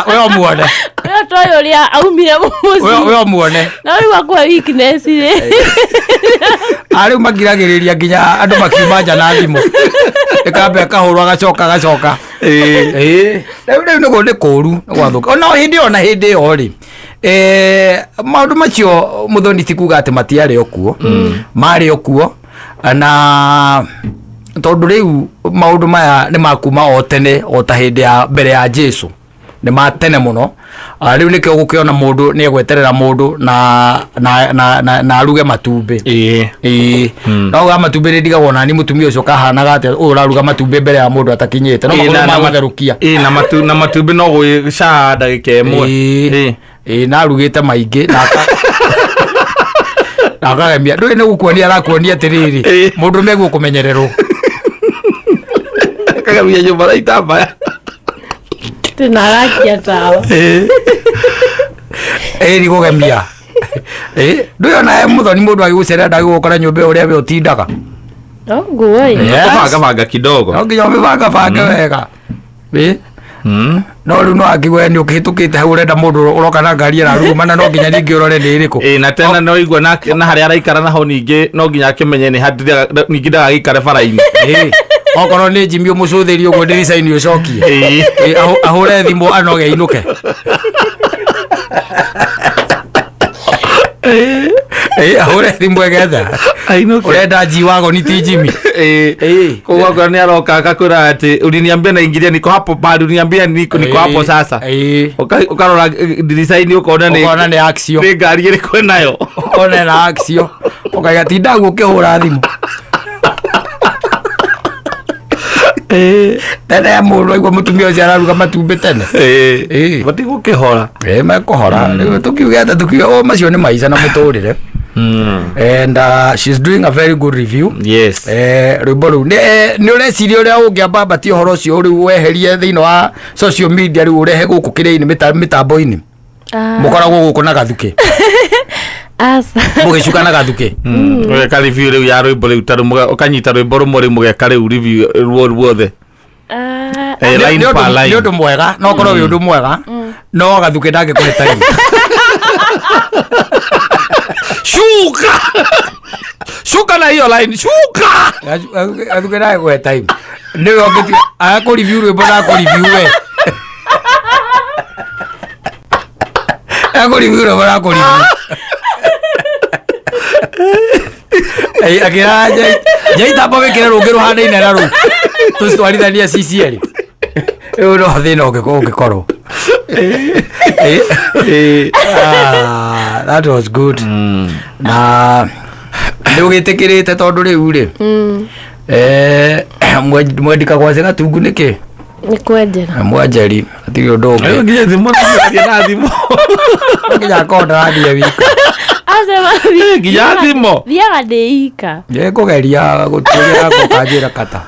we omuone we toĩ ũrĩa aumire mũciĩ we omuone na rĩu akwa weakness rĩ rĩu magiragĩrĩria nginya andũ makiuma nja na thimũ ĩkamba ĩkahũrwo agacoka. Rĩu nĩguo nĩ kũũru gwathũka ona hĩndĩ ĩyo rĩ maũndũ macio mũthoni ti kuga atĩ matiarĩ o kuo marĩ o kuo na tondũ rĩu maũndũ maya nĩ makuma o tene o ta hĩndĩ ya mbere ya Jesu nĩ matene mũno. Rĩu nĩkĩo gũkĩona mũndũ nĩ egweterera mũndũ na aruge matumbĩ. No ga matumbĩ rĩndigagwo nani mũtumia ũcio kahanaga atĩ ũyũ ũraruga matumbĩ mbere ya mũndũ atakinyĩte no maũndũ ma gũtherũkia na matumbĩ no gwĩcaa ndagĩka ĩmwe na arugĩte maingĩ na akagemia ndũĩ nĩ gũkuonia arakuonia atĩrĩrĩ mũndũ meguo kũmenyererwo akagemia nyũmba na itambaya tunarakia tawa nĩ kũgemia ndũĩ ona mũthoni mũndũ agĩgũcerera ndagĩgũkora nyũmba ũrĩa we ũtindaga banga kidogo no nginya ũmĩbanga wega no riu no akigwe ni ukihitukite hau urenda mundu uroka na ngari ra ruma na no nginya ningi urore ni iriku na tena no igwa na haria araikara naho ningi no nginya akimenye ni handira ningi ndagikare bara-ini okorwo ni Jimmy umucuthiri uguo ndirica-ini ucokie ahure thimu anoge inuke ahure thimu egetha urenda G-Wagon ni ti Jimmy kwa ni aroka akakwira ati uliniambia naingilia niko hapo bado uliniambia niko hapo sasa ukarora ndirica-ini ukona ni action ni ngari iri kwe nayo ukona na action ukagatinda gukihura thimu tene mundu aigua mutumia ucio araruga matumbĩ tene bati gukihora mekuhora tukiuge ata tukiuga macio ni maica na muturire and she's doing a very good review. Yes. Rwimbo rũu nĩ ũreciria ũrĩa ũngĩamba batie ũhoro ũcio rĩu weherie thĩinĩ wa social media rĩu ũrehe gũkũ kĩrĩa-inĩ mĩtambo-inĩ mũkoragwo gũkũ na gathuki mũgĩcuka na gathuki ũgeka review rĩu ya rwĩmbo rĩu tarĩ ũkanyita rwĩmbo rũmwe rĩu mũgeka rĩu review ruothe line per line nĩ ũndũ mwega no ũkorwo wĩ ũndũ mwega no gathuki ndangĩkũhe time shuka na hiyo line shuka gathuki ndangĩkũhe time nĩwe ũngĩti agakũreview rwĩmbo na kũreview we agakũreview rwĩmbo na kũreview akira njaitamba wikire rungi ruhande-inĩ na rũu tũcitwarithania CCL rĩu no thĩna ũngĩkorwo that was good na nĩ ũgĩtĩkĩrĩte tondũ rĩu rĩ mwendika gwace gatungu nĩkĩ nĩ kwenjera mwanjeri atirĩ ũndũ ũngĩ nginya thimũ na thimũ nginya akorwo ndarathiĩ wika nginya thimũ thiaga ndĩika kũgeria gũtuĩra gũkanjĩra kata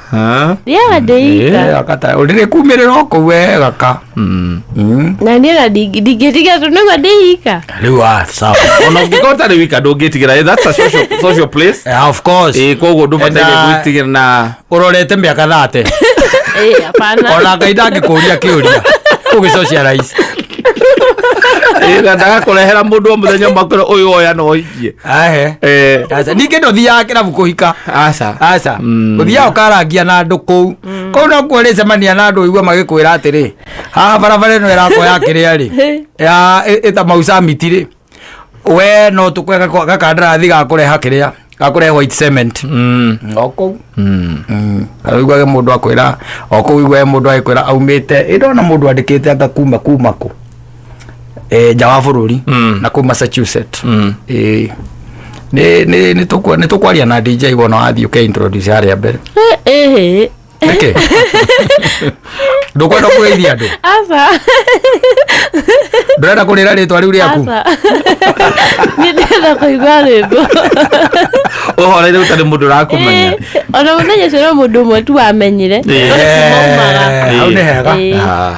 thiaga ndĩika kata ũrĩrĩ kumĩrĩra o kũu wega ka na niĩ na ndingĩtiga tondũ nĩguo ndĩika rĩu sawa ona ũngĩkorwo tarĩ wika ndũngĩtigĩra that's a social place of course koguo ndũbataire gwĩtigĩra na ũrorete mĩaka 30 hapana ona Ngai ndangĩkũria kĩũria ũgĩsocialize ndagakũrehera mũndũ wa mũthenya makwĩra ũyũ oya no hikie ningĩ ndũthiaga kĩrabu kũhika aca ũthiaga ũkarangia na andũ kũu kũu no kuo rĩcemania na andũ ũigua magĩkwĩra atĩrĩ haha barabara ĩno ĩrakoya kĩrĩa rĩ ĩta mausamiti rĩ we no tũkwe gakandarathi gakũreha kĩrĩa gakũrehe white cement o kũu ũiguage mũndũ akwĩra o kũu ũiguage mũndũ agĩkwĩra aumĩte ĩndona mũndũ andĩkĩte anga kuma kũ nja wa bũrũri na kũu Massachusetts nĩ tũkwaria na DJ wona wathiĩ ũkeintroduce harĩa mbere nĩkĩ ndũkwenda kũgeithia andũ aca ndũrenda kũrĩra rĩtwa rĩu rĩaku niĩ ndĩrenda kũigua rwĩmbo ũhoreire ũtarĩ mũndũ ũrakũmenya ona mũthenya ũcio no mũndũ ũmwe tu wamenyire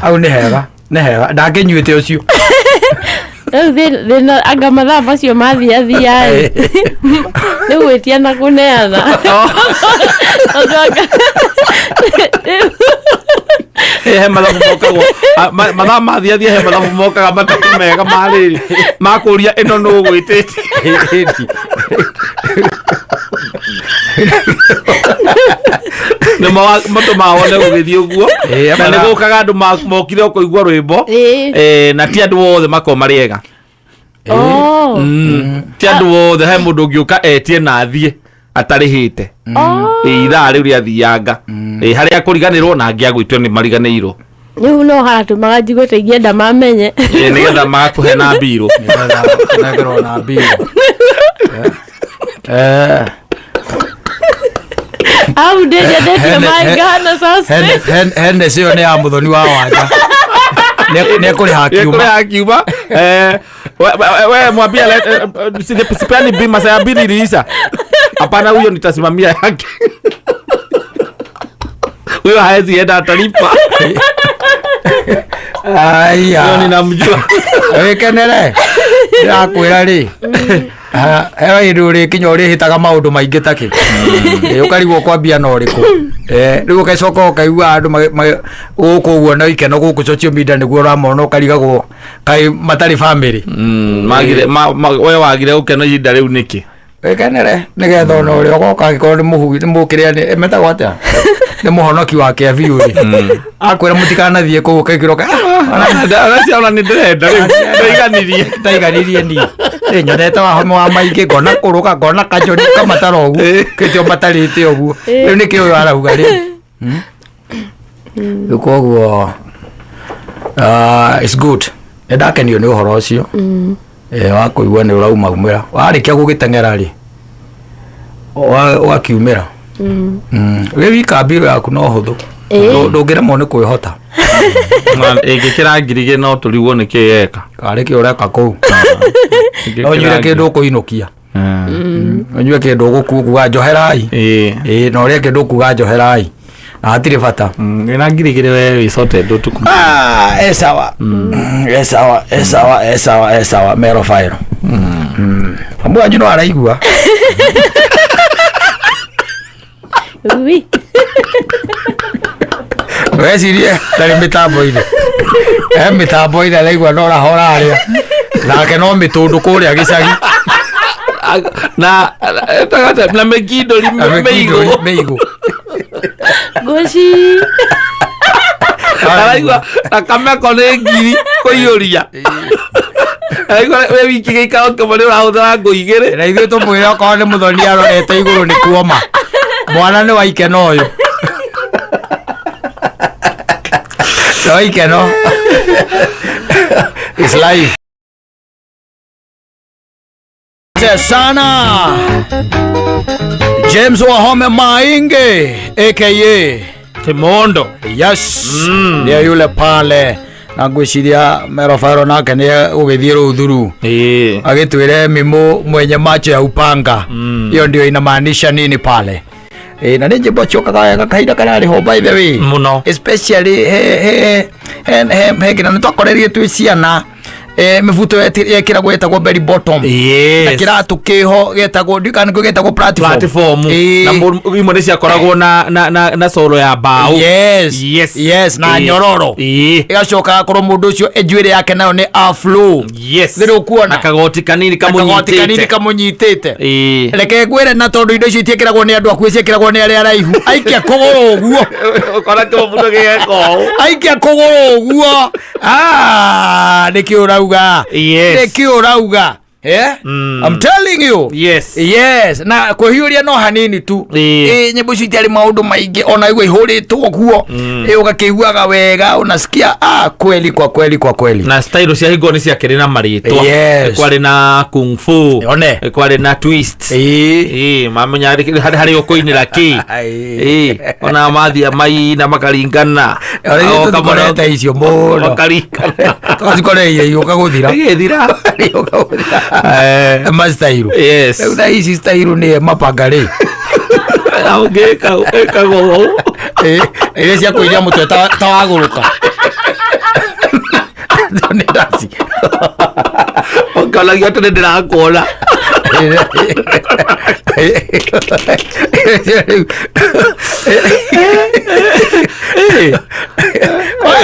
hau nĩ hega ndangĩnyuĩte ũcio rĩu anga mathaa macio mathiathia-ĩ nĩ gwĩtia na kũneana he mathabu mokagwo mathaa mathiathia he mathabu mokaga matarĩ mega marĩrĩ makũria ĩno nũ gwĩtĩtie nĩmo matũmaga wone gũgĩthiĩ ũguo na nĩ gũkaga andũ mokire kũigua rwĩmbo na ti andũ othe makorwo marĩ ega ti andũ othe he mũndũ ũngĩũka etie na thiĩ atarĩhĩte ithaa rĩu rĩathianga harĩa kũriganĩrwo na angĩ agwĩtwo nĩ mariganĩirwo rĩu no haratũmaga njigũte ingĩenda mamenye nĩgetha magakũhe na mbirũ nĩgetha na mbirũ au ndĩnyendetie mangana sasa hene cio nĩ ya mũthoni wa wanja nĩ kũrĩha kiuma we mwambia sipeani bima saya bili iliisha hapana huyo nitasimamia yake huyo haezi enda atalipa aya huyo ninamjua wĩkenere ndĩrakwĩra rĩ Hewa iri kinya uri hitaga maundu maingi taki. Ukarigwo kwambia no riku. Riu ugacoka ukaigua andu guku guo na ikeno guku social media niguo ramona ukarigagwo kai matari family. Magire we wagire ukeno ihinda riu niki? Wekenere nigetha no uri ogoka gikorwo ni muhugi ni mukiria ni emetagwo atia ni muhonoki wake aviuri akwira mutikanathie ku kaikiroka ona ni ndrenda riu ndaiganirie ni nyonete wa homo wa maingi ngona kuruka ngona kajoni kamatara ugu kitio matarite ugu riu niki uyu arauga ri ukoguo it's good edakenio ni uhoro ucio wakuigua ni urauma umira warikia gugitengera ri wakiumira we wika mbiro yaku no huthu ndungiremwo ni kwihota ingikira ngirige no turigwo ni kiyeka kariki ureka kuu onyure kindu kuinukia onyure kindu gukuga njoherai no uri kindu kuga njoherai atire bata ngina ngirigire we wicote ndutuku esawa mero fire amwanyu no araigua oui wecirie ndari mitambo-ini mitambo-ini araigua no rahora aria nake no mitundu kuria gicagi na megindori meigo goci araigua akameko ni ngiri kuiyuria araigua we wiki gikao kimo ni urahuthira ngũ igĩrĩ na ithuĩ tũmwĩre okorwo nĩ mũthoni arorete igũrũ nĩ kuoma mwana nĩ wa ikeno ũyũ no ikeno is life sana James Wahome Maingi aka Kimondo. Yes ndio yule pale na ngwiciria merofaro nake ni ugithie ruthuru agitwire mimu mwenye macho ya upanga hiyo ndio inamaanisha nini pale na nije bochoka kaida karari ho by the way muno especially he kina nitwakorerie twiciana mivuto yekiragwo yetagwo belly bottom na kiratu kiho getagwo ndikani getagwo platform na imwe ciakoragwo na solo ya bao yes na nyororo igacoka korwo mundu ucio enjuire yake nayo ni aflow thiru kuona kagoti kanini kamunyitite reke ngwire na tondu indo icio itiekiragwo ni andu akuo ciekiragwo ni aria araihu aikia kuguru uguo ukora kimundo gigeko aikia kuguru uguo nikio urauga I'm telling you yes na kuhiuria no hanini tu nyimbo icio itiari maundu maingi ona igwe ihuritwo guo ugakiguaga wega unasikia kweli kwa kweli na style cia hingo ni cia kiri na maritwa kwari na kung fu kwari na twist mamenya hari ukuinira ki ona mathia mai na makaringana okamonete icio muno makaringana twazikoreire iuka guthira mastairu na hizi stairu ni mapangari ekago ile cia kuiria mutwe tawaguruka ndasi okalagia tene ndirakona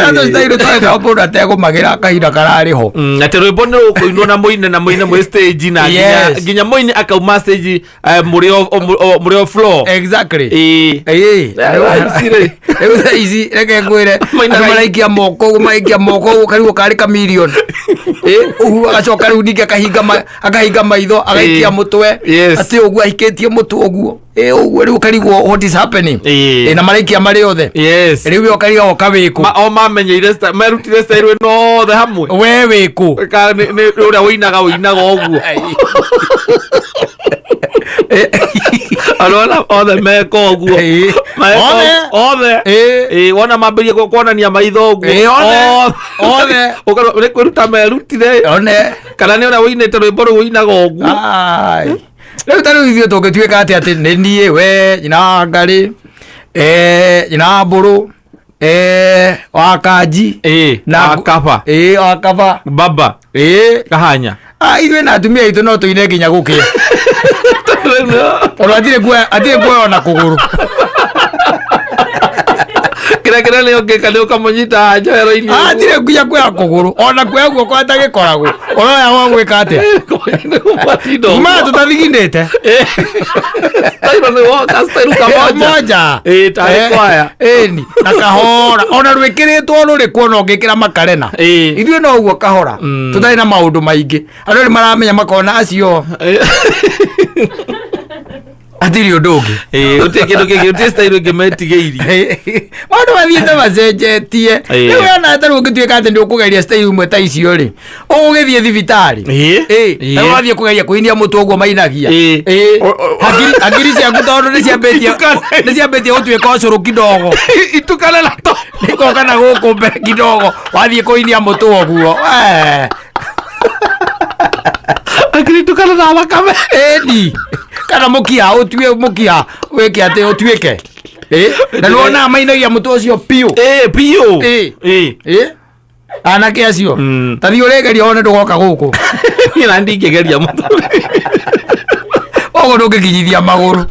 ando stairu twa mundu ategumagira kahinda karariho ati rwimbo ni rukuinwo na muine mwi stage na nginya muine akauma stage muri o floor exactly easy reke ngwire maraikia moko karibu kari kamilion uhu agacoka riu ningi akahinga maitho agaikia mutwe ati uguo ahikitie mutwe uguo uguo riu karigwo what is happening na maraikia mari othe riu yo kariga okawiku o mamenyeire merutire style no the hamwe we wiku ni uria winaga uguo alona othe meko uguo othe wona mambirie kuonania maitho uguo othe ukaro kwiruta merutire kana ni uria winite rwimbo ru winaga uguo riu tariu ithio tungituika ati ni nie we nyina ngari nyina mburu wakaji na kaba wakaba baba kahanya Ithuĩ na atumia aitũ no tũine nginya gũkĩa. Ona atirĩ kuoya ona kũgũrũ. Kĩrĩa nĩ ũngĩka nĩ ũkamũnyita njohero-inĩ. Atirĩ nginya kuoya kũgũrũ, ona kuoya guoko atagĩkoragwo. Ũroya wa gwĩka atĩa? Kuma tũtathigindĩte. Stairo nĩ woka, stairo kamoja. Tarĩ kwaya. Ĩni, na kahora. Ona rwĩkĩrĩtwo rũrĩ kuona ũngĩkĩra makarena. Ithuĩ no ũguo kahora. Tũtarĩ na maũndũ maingĩ. Andũ nĩ maramenya makona acio. Atirĩ ũndũ ũngĩ. Gũtirĩ kĩndũ kĩngĩ, gũtirĩ stairo ĩngĩ metigĩirie. Maũndũ mathiĩte macenjetie. Rĩu ona tarĩ ũngĩtuĩka atĩ nĩ ũkũgeria stairo imwe ta icio rĩ, ũgũgĩthiĩ thibitarĩ. Na wathiĩ kũgeria kũinia mũtũ ũguo mainagia. Hakiri ciaku tondũ nĩ ciambĩtie gũtuĩka ũcũrũ kidogo. Itukane na to. Nĩkoka na gũkũ mbere kidogo. Wathiĩ kũinia mũtũ ũguo. Hakiri tukane na thakame. Ĩni. Kana mũkia mũkia wĩke atĩ ũtuĩke. Na nĩwona mainagia mũtũ ũcio piũ. Piũ. Anake acio. Ta thiĩ ũrĩgeria wone ndũgoka gũkũ. Niĩ na ndingĩgeria mũtũ. Ũguo ndũngĩkinyithia magũrũ.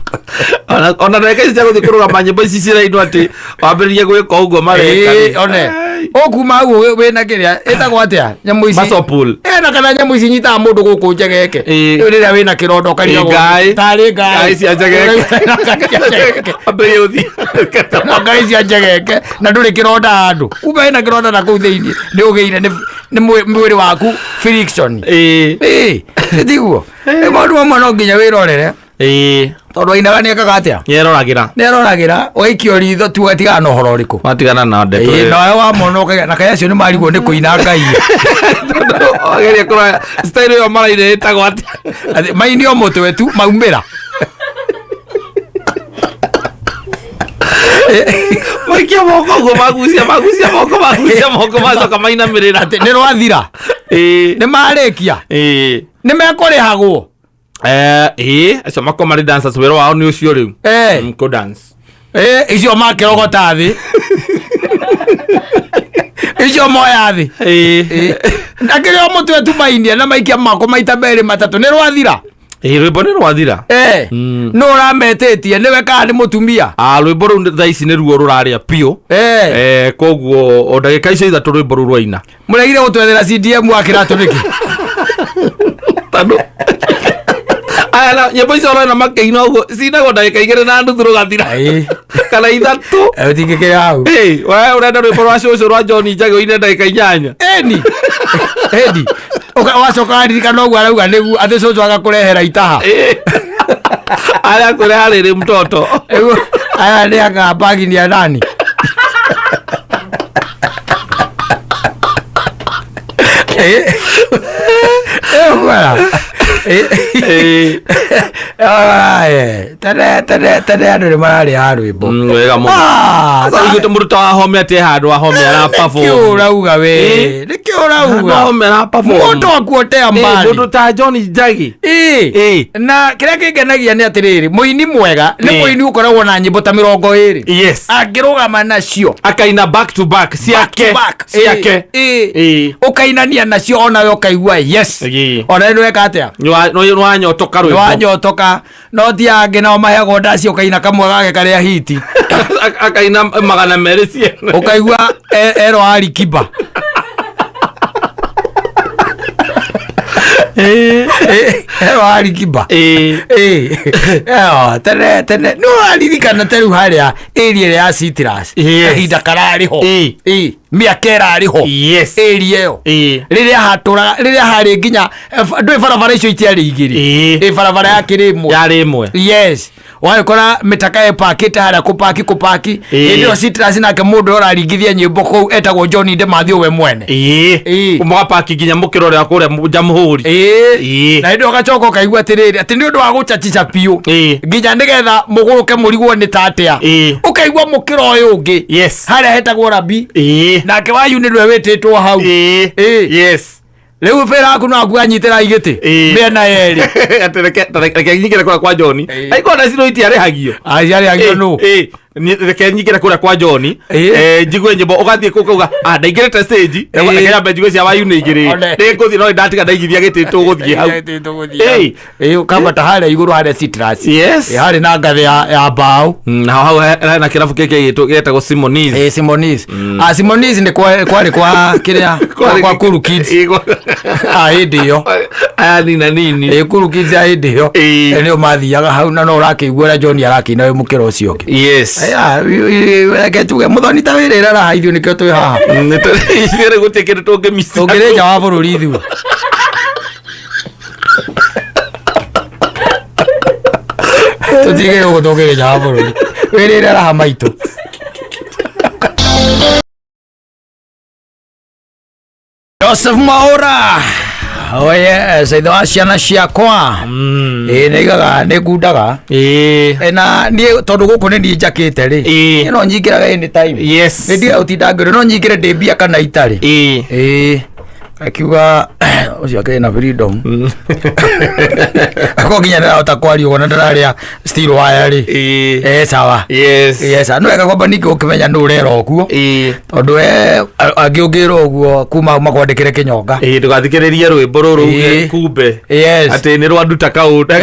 Ona ndagĩka ici cia gũthiĩ kũrũgama nyĩmbo ici cirainwo atĩ wambĩrĩrie gwĩka ũguo mareka. One ũkuma hau wĩna kĩrĩa ĩtagwo atĩa nyamũ ici. Muscle. Na kana nyamũ ici nyitaga mũndũ gũkũ njegeke. Rĩu rĩrĩa wĩna kĩrondo karigagwo. Tarĩ ngai cia njegeke. Ambĩrĩrie gũthiĩ. Ngai cia njegeke na ndũrĩ kĩronda handũ. Kuma wĩna kĩronda na kũu thĩinĩ nĩ ũgĩire nĩ mwĩrĩ waku friction. Nĩtiguo. Maũndũ mamwe no nginya wĩrorere. Tondũ Wainaga nĩekaga atĩa? Nĩeroragĩra ũgaikio ritho tu atigana na ũhoro ũrĩkũ. Watigana na ndeto. Nawe wamona ũkagĩa na kaĩ acio nĩ marigwo nĩ kũina Ngai. Ageria kũrora style ĩyo maraine ĩtagwo atĩa? Mainio mũtwe tu maumĩra. Maikia moko ũguo magucia moko macoka mainamĩrĩra. Nĩ rwathira. Nĩ marĩkia. Nĩ mekũrĩhagwo. Acio mako marĩ dancers wĩra wao nĩ ũcio rĩu. Mko dance. Icio makĩrogota thĩ. Icio moya thĩ. Nakĩrĩa mũtwe tu mainia na maikia mako maita merĩ matatũ nĩ rwathira. Rwĩmbo nĩ rwathira. No ũrametĩtie nĩwe kana nĩ mũtumia. Rwĩmbo rũu thaa ici nĩruo rũrarĩa piũ. Koguo o ndagĩka icio ithatũ rwĩmbo rũu rwaina. Mũregire gũtwethera CDM wa kĩratũ nĩkĩ? Tandũ aya nyĩmbo icio ũrona makĩina ũguo cinagwo ndagĩka igĩrĩ na nuthu rũgathira kana ithatũ. Ũtingĩkĩra hau. We ũrenda rwĩmbo rwa cũcũ rwa John Njagi ũine ndagĩka 8. Edi wacoka waririkana ũguo arauga nĩguo atĩ cũcũ agakũrehera itaha. Arĩa kũreha rĩrĩ mtoto. Aya nĩ anga bagi ni ya nani? Tene andũ nĩ mararĩha rwĩmbo wega mũno. Igĩte mũndũ ta wahome atĩ handũ wahome ara perform. Nĩkĩo ũrauga we, nĩkĩo ũrauga wahome ara perform. Mũndũ akuotea mbali. Mũndũ ta John Njagi. Na kĩrĩa kĩngenagia nĩ atĩrĩrĩ, mũini mwega nĩ mũini ũkoragwo na nyĩmbo ta 20. Yes. Angĩrũgama nacio akaina back to back ciake. Ũkainania nacio onawe ũkaigua yes. Ona nĩ weka atĩa? Nĩwanyotoka rwĩmbo. Nĩwanyotoka no ti angĩ nao maheagwo ndaci ũkaina kamwe gake karĩa hiti. Akaina 200 ciene. Ũkaigua ero Alikiba. Ero Alikiba. Tene no aririkana teru harĩa area ya Citrus. Kahinda kararĩho. Mĩaka ĩrarĩho. Area ĩyo rĩrĩa harĩ nginya ndũĩ barabara icio itiarĩ igĩrĩ. Barabara yarĩ ĩmwe. Yes. Wagĩkora mĩtaka ĩpakĩte harĩa kũpaki. Hĩndĩ ĩyo Citrus nake mũndũ ũraringithia nyĩmbo kũu etagwo John Ndemathio we mwene. Mũgapaki nginya mũkĩro rĩa kũrĩa Jamhuri. Na hĩndĩ ĩyo ũgacoka ũkaigua atĩrĩrĩ atĩ nĩ ũndũ wa gũchachica piũ nginya nĩgetha mũgũrũke mũrigwo nĩ tatĩa. Ũkaigua mũkĩro ũyũ ũngĩ harĩa hetagwo Rabi. Nake wanyu nĩwe wĩtĩtwo hau. Rĩu bera aku no akuanyitĩra igĩtĩ mĩena yerĩ. Reke nyingĩre kwa John. Aiko na ciro itiarĩhagio. Ciarĩhagio nũ? reke nyingire kuria kwa John njigue nyimbo ugathie kuuga ndaingirite stage reke nyambe njigue cia wayu ni igiri ndikuthi no ndatiga ndaigithia giti tuguthie hau ukamba ta haria iguru haria citrus hari na ngathi ya mbao na hau na kirabu keke gitu getagwo Simonis Simonis ni kwari kwa kiria kwa Kuru Kids hindi yo aya nini Kuru Kids hindi yo enio mathiaga hau na no urakigua John arakina we mukira ucio ki reke tuge muthoni ta wirira ra haithio nikio twi haha nitire gutikire tungimisa tungire nja wa bururi ithu tutige gutungire nja wa bururi wirira ra maitu Joseph Maura oye saitho wa ciana ciakwa nigaga nigundaga na ni tondu guku ni ndi njakite ri no nyingiraga anytime ni ndia utindangire no nyingire ndi mbia kana itari akiuga ucio akena freedom ako ginya na utakwario na ndararia still wire ri sawa yes no eka kwamba niko ukimenya ndurera okuo tondu agiungiro oguo kuma makwandikire kinyonga ndugathikiririe rwimbo ruru kumbe ati ni rwanduta kaundu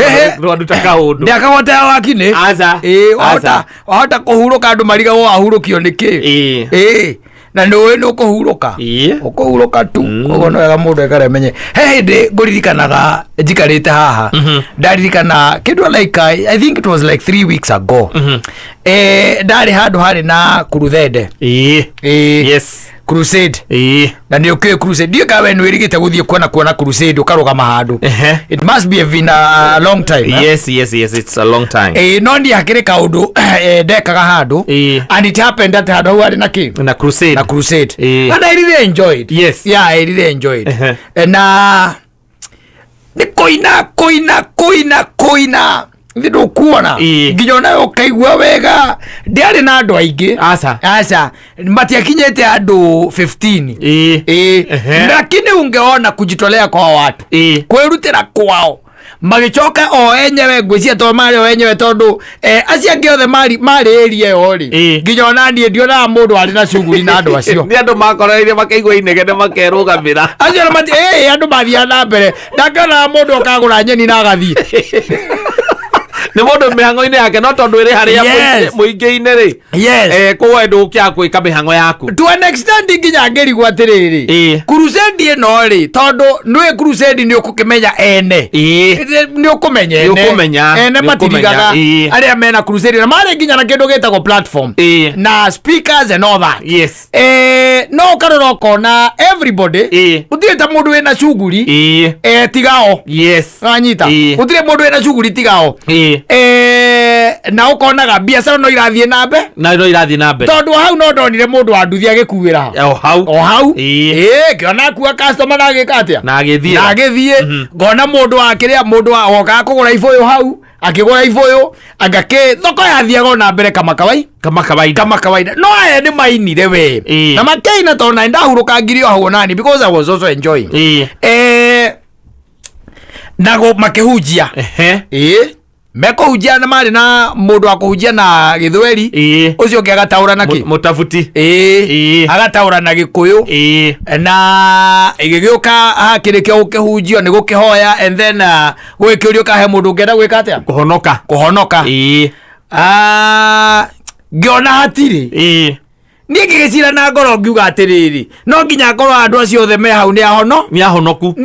ndakagotera wakini wahota kuhuruka andu mariga wahurukio niki na ndowe no kuhuruka ukuhuruka tu kogo no wega mundu ekaremenye hindi nguririkanaga njikarite haha ndaririkana kindu like I think it was like 3 weeks ago ndari handu hari na crusade crusade na ndio kwe crusade ndio kawe no irigite guthie kuona crusade ukarugama handu it must be a long time yes it's a long time no ndi hakire kaundu ndekaga handu and it happened that handu hari na crusade and I really enjoyed I really enjoyed na ni koina ndio kuona nginya nayo kaigua wega ndiari na andu aingi aca matiakinyete andu 15 lakini ungeona kujitolea kwa watu kwirutira kwao magicoka o enyewe ngwiciria to mari o enyewe tondu acia angi othe mari area yo ri nginya ona ndie ndiona mundu ari na cuguri na andu acio ni andu makoreire makaigua inegene makerugamira acio andu mathia na mbere ndakona mundu okagura nyeni na agathie ni mundu mihango-ini yake no tondu iri haria muingi-ini ri kuwendu ukia gwika mihango yaku to an extent nginya ngirigwa atiriri crusade ino ri tondu nwe crusade ni ukukimenya ene ni ukumenya ene matirigaga aria mena crusade na mari nginya na kindu gitagwo platform na speakers and all that no karoro kona everybody utire ta mundu wina cuguri tigao anyita utire mundu wina cuguri tigao na ukonaga biacara no irathie na mbe tondu hau no ndonire mundu anduthia gikuwira hau kiona kuwa customer na gikatia na agithie ngona mundu akiria mundu oka kugura iboyo hau akigura iboyo agake thoko yathiaga na mbere kama kawaida no aya ni mainire we na makeina tona ndahuruka ngirio hau nani because I was also enjoying nago makehujia mekuhujia na mari na mundu akuhujia na githweri ucio ngagataura naki mutafuti agataura na gikuyu na igigiuka hakirikio ukihujio ni gukihoya and then gwikirio kahe mundu ngenda gwika atia kuhonoka ngiona hatiri ni ngigicira na ngoro ngiuga atiriri no nginya ngoro andu acio othe me hau ni ahonoku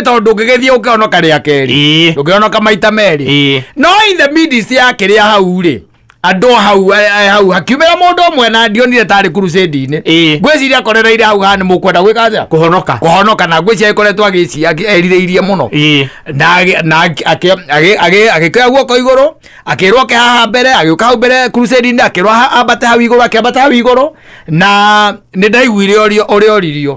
tondu ngigithie ukihonoka ria keri ukihonoka maita meri no in the midst ya kiria hau ri andu hau hakiumira mundu umwe na ndionire tari crusade-ini ngwiciria akorereire hau hani mukwenda gwika atia kuhonoka na ngwiciria ikoretwo eririirie muno na agikira guoko iguru akirwo ke haha mbere agiuka hau mbere crusade-ini akirwa ambate hau iguru akiambata hau iguru na ni ndaiguire oririo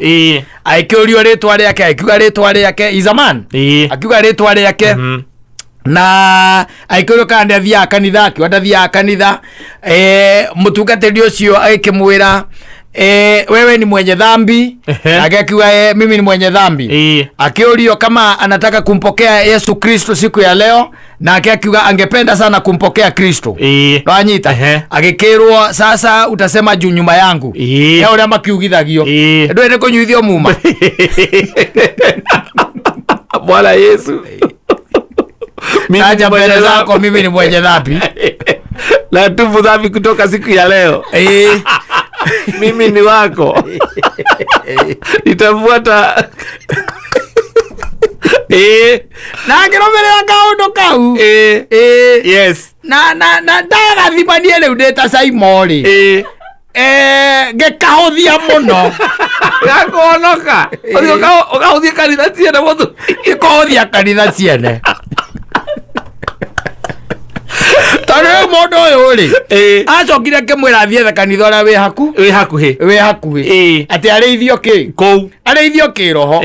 aikiurio ritwa riake akiuga ritwa riake Izaman akiuga ritwa riake na aikiurio kandi athia kanitha akiwa kanitha mutungatiri ucio akimwira wewe ni mwenye dhambi akiwa mimi ni mwenye dhambi akiurio kama anataka kumpokea Yesu Kristo siku ya leo nake akiuga angependa sana kumpokea Kristo. No anyita agikirwo sasa utasema juu nyuma yangu ya uria makiugithagio ndwende kunyuithio muma Bwana Yesu naja mbele zako, mimi ni mwenye dhambi na tubu dhambi kutoka siku ya leo. Mimi ni wako nitafuata na ngiromerera kaundu kau yes na ndagathimanie riu ndita Simoni ngikahuthia muno gakonoka ukahuthia kanitha ciene muthu ikohuthia kanitha ciene tondu mundu uyu ri acokire akimwira athiethe kanitha uria wi hakuhi ati areithio kou areithio kiroho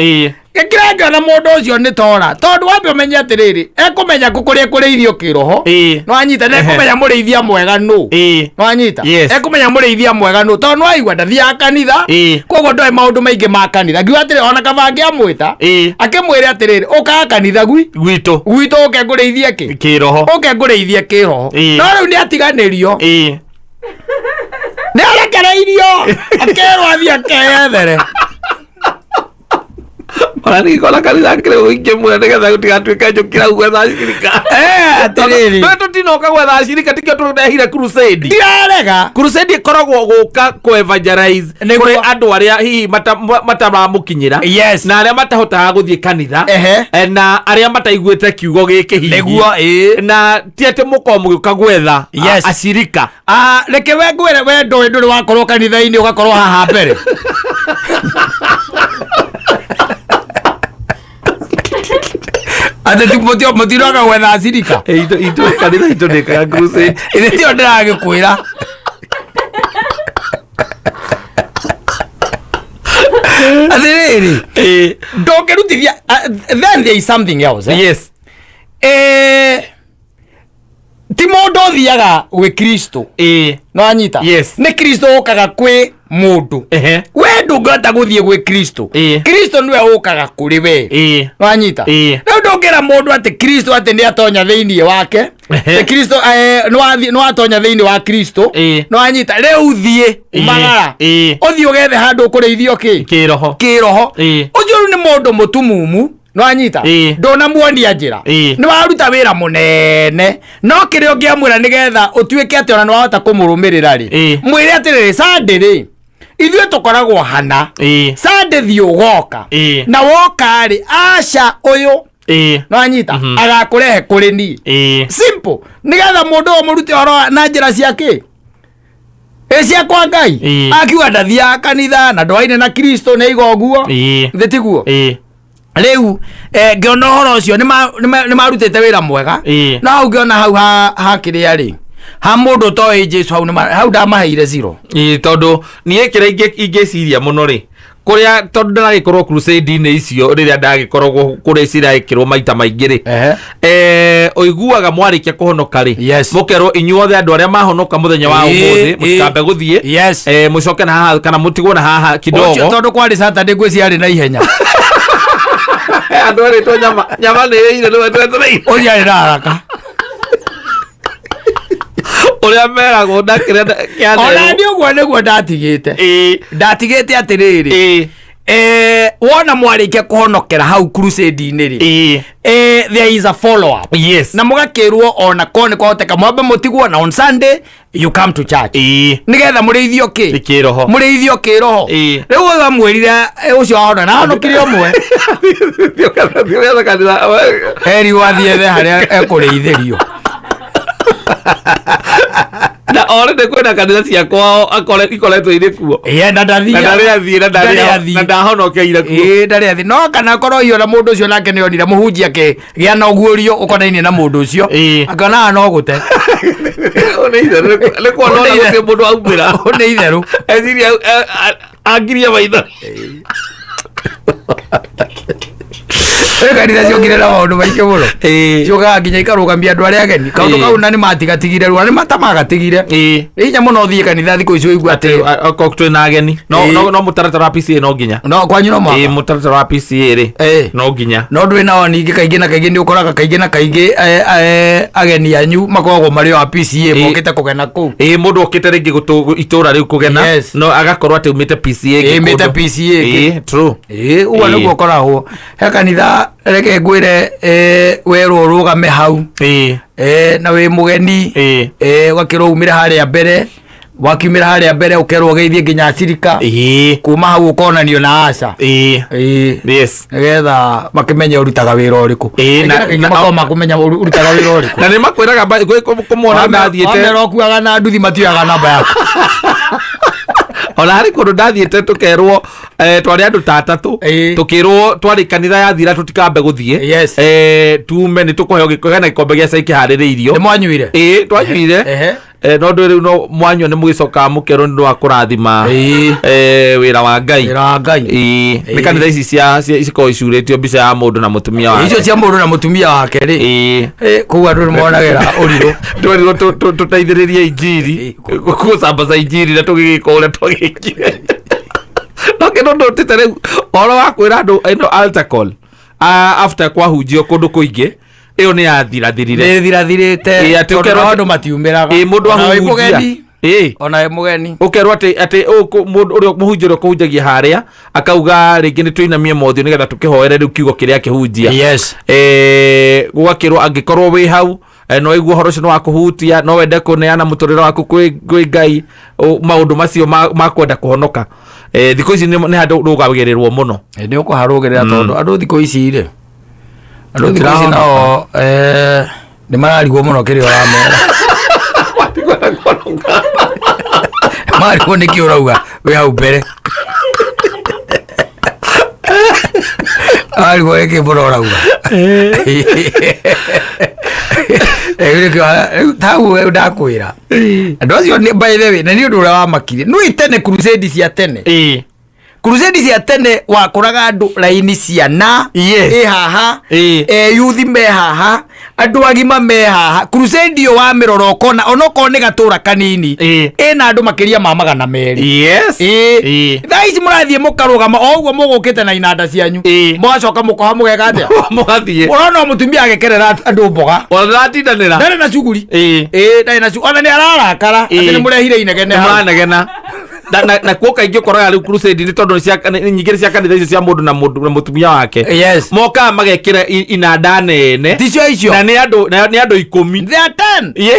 gikira ngiona mundu ucio ni tora tondu wambe umenye atiriri ekumenya kukuria kureithio kiroho no anyita ne kumenya murithia mwega no anyita ekumenya murithia mwega no tondu aigwa ndathia kanitha koguo ndoe maundu maingi ma kanitha ngiwa atiri ona kabangi amwita akimwire atiriri uka kanitha gwitu uke ngurithie kiroho uke ngurithie kiroho no riu ni atiganirio ni arekereirio akerwo athie akeyethere Marani kola kanitha kire uinge mwe nigetha gutigatuika njukira gwetha ashirika atiriri no tutinoka gwetha ashirika tikio turehire crusade ndirarega crusade ikoragwo guka ku evangelize kuri andu aria hihi mataramukinyira na aria matahotaga guthie kanitha na aria mataiguite kiugo giki hihi niguo na tiete muko mugiuka gwetha ashirika reke we ngwire we nduri wakorwo kanitha-ini ugakorwo haha mbere ate timoteo mutiraga gwetha ashirika ito kanitha ito ndikaga crusade ile tio ndiragikwira atiriri ndongerutithia then there is something else yes ti mundu thiaga gwi Kristo no anyita ni Kristo ukaga kwi mundu we ndungata guthie gwi Kristo Kristo niwe ukaga kuri we no anyita no ndongera mundu ati Kristo ati ni atonya thiini wake Kristo no atonya thiini wa Kristo no anyita riu thie umagara uthie ugethe handu ukureithio kiroho ucio ni mundu mutumumu no anyita ndona muonia njira ni waruta wira munene no kirio ngiamwira nigetha utuike ati ona ni wahota kumurumirira ri mwire atiriri Sunday ri ithuĩ tukoragwo hana Sunday thio goka na woka ri aca uyu no anyita agakurehe kuri ni simple nigetha mundu omurute oro na njira ciake cia kwa Ngai akiuga ndathia kanitha na ndwaine na Kristo ni igoguo thitiguo riu ngiona horo ucio ni marutite wira mwega na ungiona hau ha kiria ri ha mundu toi Jesu hau ndamaheire zero tondu nie kira ingeciria muno ri kuria tondu ndaragikorwo crusade-ini icio riria ndagikoragwo kuria cirekirwo maita maingi ri oiguaga mwarikia kuhonoka ri mukerwo inyuothe andu aria mahonoka muthenya wa umuthi mutikambe guthie mucoke na haha kana mutigwo na haha kidogo tondu kwari Saturday ngweci ari na ihenya andu aritwo nyama ni ire no twetereire uria ari na haraka uria meragwo ndakire kiane ona ni uguo niguo ndatigite atiriri wona mwarikia kuhonokera hau crusade-ini ri there is a follow up na mugakirwo ona kone kwahoteka mwambe mutigwo na on Sunday you come to church nigetha mureithio mureithio kiroho riu wa mwirire ucio wahona na honokire umwe heri wathiethe haria ekureithirio na orede kwena kanitha cia kwao ikoretwo iri kuo na ndathie na ndahonokeire kuo ndariathi no kana korwo iyo na mundu ucio nake ni onire muhunjia gia na uguurio ukonainie na mundu ucio akana no gute one itheru le kuona gute mundu aumira one itheru eziria angiria maitho kanitha ciokire na maundu maingĩ mũno ciũkaga nginya ikarũgamia andũ arĩa ageni kaũndũ kau na nĩ matigatigire rũa nĩ matamagatigire hinya mũno ũthiĩ kanitha thikũ icio igua atĩ twĩ na ageni no mũtaratara wa PCA no nginya no kwanyu no mwaka mũtaratara wa PCA rĩ no nginya no ndũrĩ nao ningĩ kaingĩ na kaingĩ nĩ ũkoraga kaingĩ na kaingĩ ageni anyu makoragwo marĩ wa PCA mokĩte kũgena kũu mũndũ okĩte rĩngĩ itũũra rĩu kũgena no agakorwo atĩ umĩte PCA umĩte PCA true ũguo nĩguo ũkoragwo he kanitha reke ngwĩre werwo ũrũgame hau na wĩ mũgeni ũgakĩrwo umĩre harĩa mbere wakiumĩra harĩa mbere ũkerwo geithie nginya acirika kuma hau ũkonanio na aca nĩgetha makĩmenye ũrutaga wĩra ũrĩkũ makorwo makũmenya ũrutaga wĩra ũrĩkũ na nĩ makwĩraga kũmwona ndathiĩte ũkuaga na nduthi matioyaga namba yaku ona harĩ kũndũ ndathiĩte tũkerwo twarĩ andũ ta atatũ tũkĩrwo twarĩ kanitha yathira tũtikambe gũthiĩ tume nĩ tũkũheo gĩkombe gĩa cai kĩharĩrĩirio nĩ mwanyuire twanyuire no ndå rä u no mwanyua nä må gä cokaga må kerwo nä ndå wa kå rathima wä ra wa ngai nä kanitha ici cikorwo icurä tio mbica ya må ndå na må tumia wake icio cia må ndå na må tumia wake rä kåu andå nä monagä ra å rirå twerirwo tå teithä rä rie injiri gå cambaca injiri na tå gä gä ka å rä a twagä kire no kä ndå ndå tä te rä u ohoro wa kwä ra andå after kwahunjio kå ndå kå ingä ĩyo nĩ yathirathirĩte tondũ andũ matiumĩraga mũndũ ahunjia ona wĩ mũgeni ũkerwo atĩ mũndũ ũrĩa mũhunjia ũrĩa ũkũhunjagia harĩa akauga rĩngĩ nĩ tũinamie mothiũ nĩgetha tũkĩhoere rĩu kiugo kĩrĩa akĩhunjia gũgakĩrwo angĩkorwo wĩ hau no igua ũhoro ũcio nĩ wa kũhutia no wende kũneana mũtũrĩre waku kwĩ Ngai maũndũ macio ma kwenda kũhonoka thikũ ici nĩ handũ rũgagĩrĩrwo mũno nĩ ũkũharũgĩrĩra tondũ andũ thikũ ici rĩ andå thikå ici nao nä mararigwo må no kä rä a å ramera marigwo nä kä å rauga wä hau mbere marigwo ä kä må no å rauga taguo ndakwä ra andå acio mbaithe na nä å ndå å rä a wamakire nä tene crusade cia tene crusade cia tene wakoraga andu raini ciana haha yuthi me haha andu agima me haha crusade yo wa miroro kona onoko ni gatura kanini ina andu makiria ma 200 thaa ici murathie mukarugama oguo mugukite na inanda cianyu mwacoka mukoha mugega atia mugathie urona mutumia agekerera andu mboga oratindanira ndari na cuguri ndari na cuguri ona ni ararakara ati ni murehire inegene manegena na kuo kaingĩ ũkoraga rĩu crusade nĩ tondũ nyingĩ cia kanitha icio cia mũndũ na mũtumia wake mokaga magekĩra inanda nene ticio icio na nĩ andũ 10 they are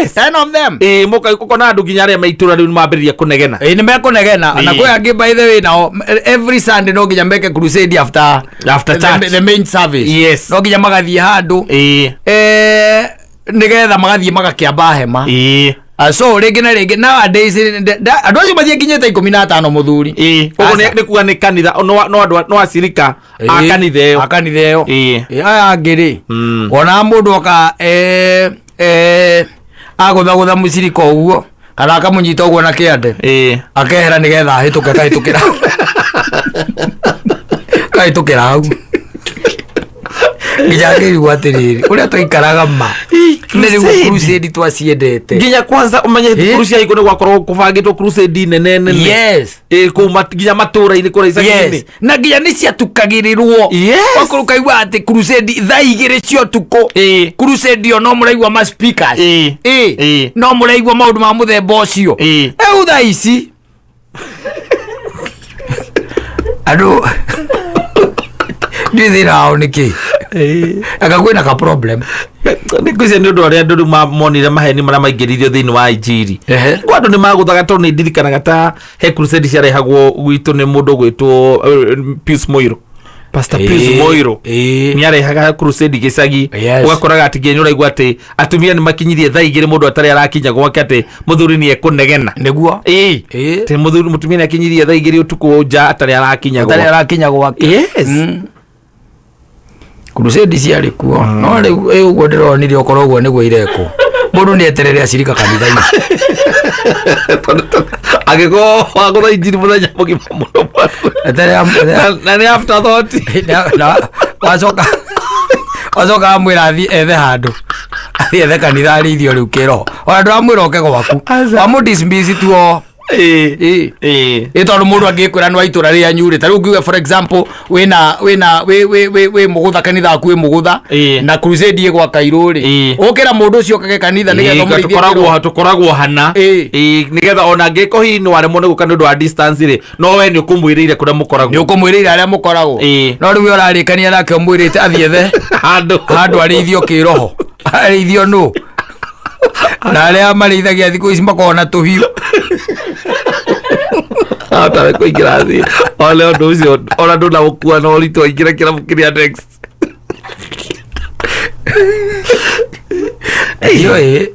10 of them moka ũkona andũ nginya arĩa maitũra rĩu nĩ mambĩrĩria kũnegena nĩ mekũnegena na kwĩ angĩ by the way nao every Sunday no nginya meke crusade after the main service no nginya magathiĩ handũ nĩgetha magathiĩ magakĩamba hema so rĩngĩ na rĩngĩ nowadays andũ acio mathiĩ nginyĩte 15 mũthuri ũguo nĩ kuga nĩ kanitha no acirika a kanitha ĩyo aya angĩ rĩ ona mũndũ oka agũthagũtha mũcirika ũguo kana akamũnyita ũguo na kĩande akehera nĩgetha ahĩtũke kahĩtũkĩra hau nginya ngĩrigwo atĩrĩrĩ ũrĩa twaikaraga ma nĩ rĩu crusade twaciendete nginya kwanza ũmenye thukuru cia igũrũ gwakorwo kũbangĩtwo crusade nene kũu nginya matũũra-inĩ kũrĩa icagi-inĩ na nginya nĩ ciatukagĩrĩrwo okorwo kaigua atĩ crusade thaa igĩrĩ cia ũtukũ crusade ĩyo no mũraigua ma speakers no mũraigua maũndũ ma mũthemba ũcio rĩu thaa ici andũ nĩ thĩna wao nĩkĩ aka kwĩna ka problem nĩ kwĩcia nĩ ũndũ arĩa andũ rĩu monire maheni marĩa maingĩririo thĩinĩ wa injiri kwa andũ nĩ magũthaga tondũ nĩ ndirikanaga ta he crusade ciarehagwo gwitũ nĩ mũndũ gwĩtwo Pius Moiro Pastor Pius Moiro nĩ arehaga crusade gĩcagi ũgakoraga atĩ nginya ũraigua atĩ atumia nĩ makinyirie thaa igĩrĩ mũndũ atarĩ arakinya gwake atĩ mũthuri nĩ ekũnegena nĩguo te mũtumia nĩ akinyirie thaa igĩrĩ ũtukũ nja atarĩ arakinya gwake crusade ciarĩ kuo no rĩu ũguo ndĩronire okorwo ũguo nĩguo irekwo mũndũ nĩ eterere acirika kanitha-inĩ agĩkorwo wagũtha injiri mũthenya mũgima mũno na nĩ afterthought na wacoka Azoka amwira athi ethe handu. Athi ethe kanitha arithio riu kiro. Ona ndamwira oke gwaku. Amu dismiss tuo. Tondu mundu angikwira no itura ria nyure ta riu ngiuga for example we mugutha kanitha aku mugutha na crusade ye gwa Kairu ri ukira mundu ucio kage kanitha nigetha muri tukoragwo hana nigetha ona ngiko hi no ware mundu gukana ndu wa distance ri no we ni ukumwirire kuria mukoragwo ni ukumwirire aria mukoragwo no riu urarikania nake umwirite athiethe handu arithio kiroho arithio no na aria marithagia thiku ici makona tuhiu ata ko igrazi ole ndo ucio ona ndo na gukua no rito igira kira mukiria next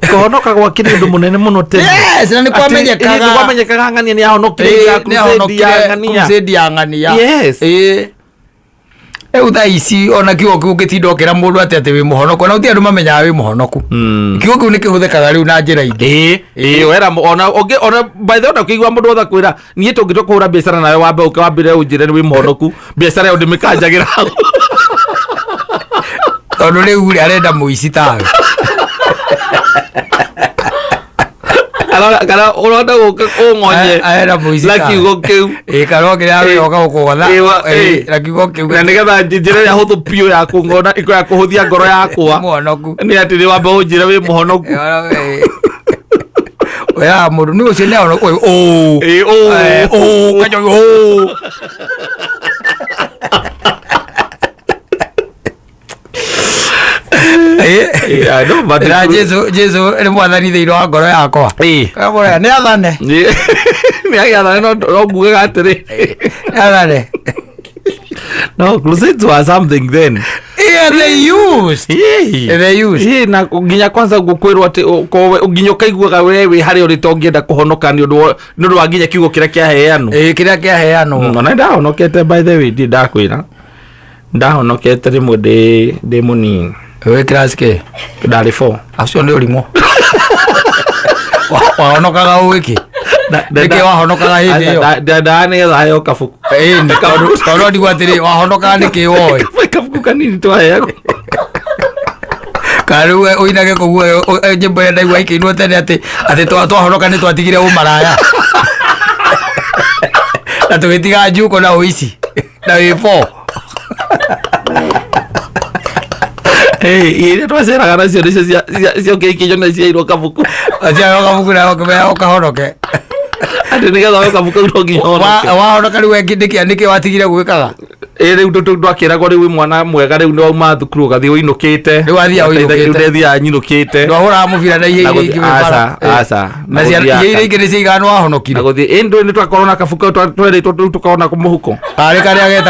kohonoka gwa kindu munene muno tena yes na ni kwamenyekaga ngania ni ahonokire ya ngania yes thaa ici ona kiugo kiu gitindokera mundu ati wi muhonoku na uti andu mamenyaga wi muhonoku kiugo kiu nikihuthikaga riu na njira ingi wera ona by the way ukigwa mundu otha kwira nie tungitwa kuhura biashara nayo wambe ukawambire unjire wi muhonoku biashara yo ndimikanjagira tondu riu ri arenda muici tawe kana uronda guka ungonye aera muici la kiugo kiu kana kira ri oka gukotha la kiugo kiu na nigetha njira ya huthu pio ya kungona iko ya kuhuthia ngoro yakwa muhonoku ni ati ni wambe unjire wi muhonoku wera mundu ni ucio ni ono kanyo Jesu ni mwathani thiini wa ngoro yakwa kamura ni athane ni athane no ngugaga atiri ni athane no crusades was something then they use na nginya kwanza gukwirwo ati nginya ukaiguaga wewe hari uri tongienda kuhonoka ni undu wa nginya kiugo kiria kia heano kiria kia heano na ndahonokete by the way ndakwira ndahonokete rimwe ndi munini we class ke ndari 4 acio ni urimo wahonokaga wiki ndike wahonokaga hindi yo ndani thayo kabuku tondu ndigwa atiri wahonokaga niki woi kabuku kanini twaheagwo karu uinage kuguo njimbo ya ndaigua ikiinwo tene ati twahonoka ni twatigire umaraya na tugitiga njuko na uici na wi 4 ire twaceraga nacio nicio cio kikijo na ciairwo kabuku na ukahonoke ati nigetha kabuku no nginya wahonoka riu niki watigire gwikaga riu ndwakiragwo riu mwana mwega riu niwauma thukuru ugathii uinukite riu athia uinukite nyinukite ndwahura mubira na iye ingi asa na iye ingi ni cigana wahonokire naguthii ndu ni twakorwo na kabuku tweritwo tukona kumuhuko kari karia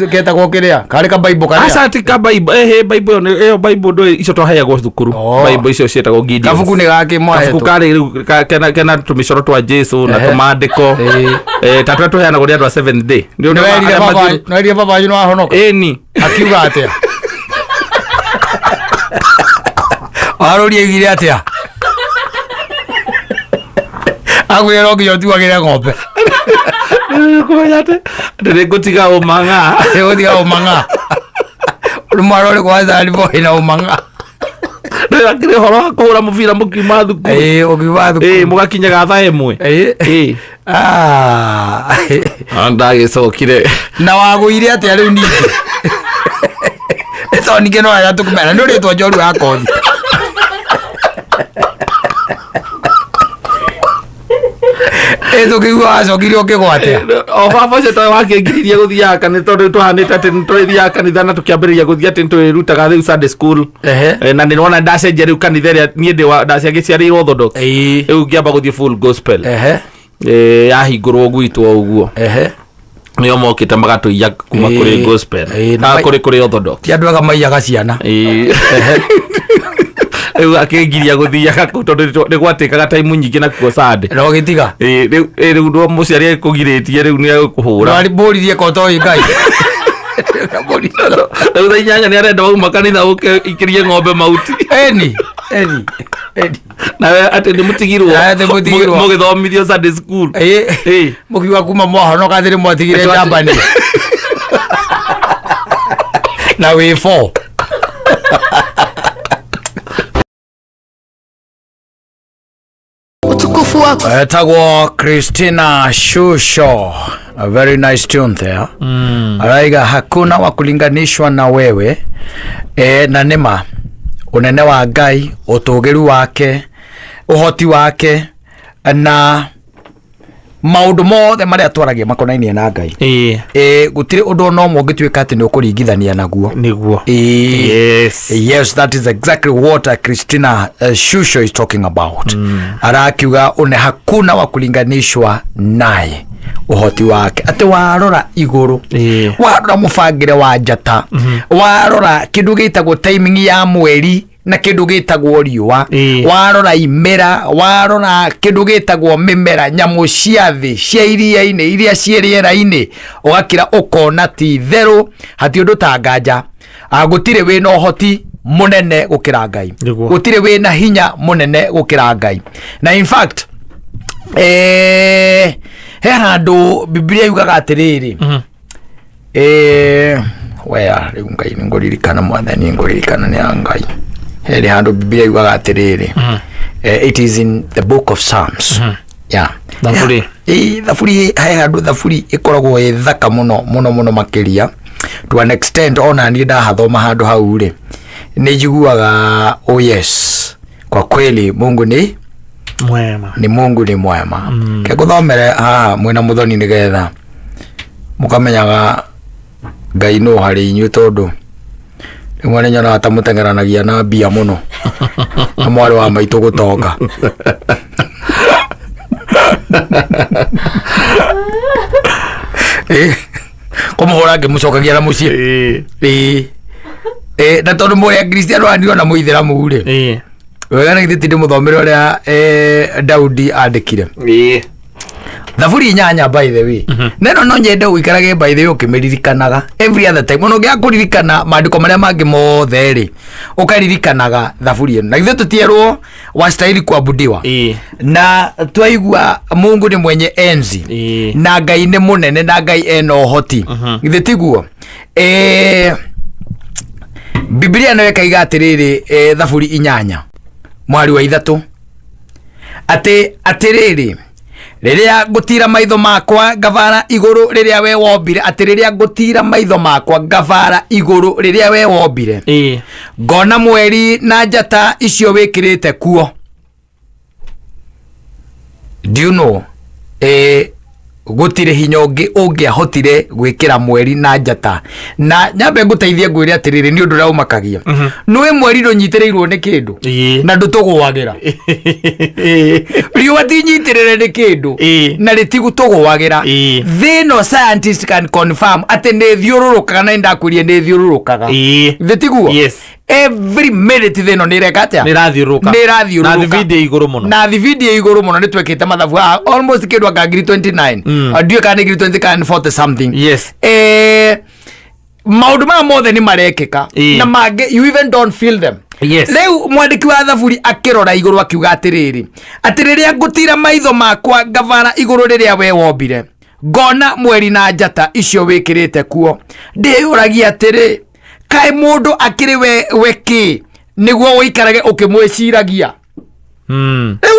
getagwo kiria kari ka bible karia asa ti ka bible bible iyo bible ndo icio twaheagwo thukuru bible icio cietagwo Gideon kabuku ni gaki mwahe kabuku kari riu kena tumicoro twa Jesu na tumandiko tatu tuheanagwo ni andu a 7th day no iria baba yino ahonoka ni akiuga atia waruri igire atia agwira ngiyo tuagire ng'ombe kumenya ati ndiri gutiga umanga urumaro uri kwaza ribo ina umanga ndakire horo akura muvira mukima thuku ukiwa thuku mugakinyaga thaa imwe ndagicokire na wagwire atia riu ningi eto ningi no ya tukumena nduri twa njoru ya kothi eto kiwa acokire ukigwatia o baba cio twa wakingiririe guthia kanitha tondu twahanite ati nitwithia kanitha na tukiambiriria guthia ati nitwirutaga riu Sunday school na ndirona ndacenjia riu kanitha iria nie ndi ndaciagiciarirwo Orthodox riu ngiamba guthie full gospel yahingurwo gwitwo uguo nio mokite magatuia kuma kuri gospel na kuri Orthodox ti andu aga maiyaga ciana riu akingiria guthiaga tondu ni gwatikaga time nyingi na kuo Sunday no gitiga riu ndo muciari kugiritie riu ni akuhura wali boririe ko to igai riu tha inyanya ni arenda wauma kanitha uke ikirie ng'ombe mauti eni nawe ati ni mutigirwo mugithomithio Sunday school mukiuga kuma mwahonoka thiri mwatigire njambani na wi 4 Utukufu wako. Etagwo Christina Shusho. A very nice tune there. Araiga hakuna wa kulinganishwa na wewe. Na nima unene wa Ngai, utugiru wake, uhoti wake na maundu mothe maria twaragia makonainie na Ngai. Gutire undu no mwongituika ati ni ukuringithania naguo. Niguo. Yes, that is exactly what Christina Shusho is talking about. Arakiuga une hakuna wa kulinganishwa naye uhoti wake, ati warora iguru, warora mufangire wa njata, warora kindu gitagwo timing ya mweri na kindu gitagwo riua, warora imera, warora kindu gitagwo mimera, nyamu cia thi cia iria-ini iria cia riera-ini, ugakira ukona ti theru hati undu ta nganja. Gutire wina uhoti munene gukira Ngai, gutire wina hinya munene gukira Ngai. Na in fact he handu Biblia yugaga atiriri, wea riu Ngai ni nguririkana mwathani, nguririkana ni Ngai. He handu Biblia yugaga atiriri, it is in the book of Psalms. Thaburi. Thaburi, he handu thaburi ikoragwo thaka muno makiria, to an extent ona ni ndahathoma handu hau ri ni jiguaga oh yes, kwa kweli Mungu ni mwema, ni Mungu ni mwema. Ke kuthomere mwina muthoni ni getha mukamenyaga Ngai no hari inyu, tondu rimwe nyona ata mutengeranagia na mbia muno na mwari wa maitu gutonga. Kumuhora ngimucokagia na mucie na tondu mwe Kristiano andio na muithiramu ri wega na githiti ndi muthomere uria Daudi andikire Thaburi 8 by the way. Neno no nyende uikarage by the way ukimeririkanaga every other time. Ono gya kuririkana maandiko maria mangi mothe ri ukaririkanaga Thaburi eno. Na ithe tutierwo wastahili kuabudiwa. Na twaigua Mungu ni mwenye enzi. Na Ngai ni munene na Ngai eno uhoti. Ithe tiguo. Biblia no ekaiga atiriri Thaburi 8 mwari wa 3 atiriri riria ngutira maitho makwa ngavara iguru riria we wombire, ati riria ngutira maitho makwa ngavara iguru riria we wombire, ngona mweri na njata icio wikirite kuo. Do you know gutire hinya ungiahotire gwikira mweri na njata. Na nyambe nguteithie ngwire atiriri ni undu raumakagia nwe mweri ndunyitirĩirwo ni kindu na ndutugwagira riũa tinyitirĩre ni kindu na ritigutugwagira. Thino scientists can confirm ati ni thiururukaga na ndakwirie ni thiururukaga thitiguo. Every minute thino ni rekata ni rathiuruka na video iguru muno, na video iguru muno. Ni twekite mathabu almost kindu akagiri 29 adio kana ngiri 20 kana 40 something. Maundu ma mothe ni marekeka na mange you even don't feel them. Leo mwandiki wa Thaburi akirora iguru akiuga atiriri atiriria ngutira maitho makwa ngavara iguru riria we wombire, ngona mweri na njata icio wikirite kuo. Ndiyuragia atiri kai mundu akiri weki niguo wikarage ukimwiciragia.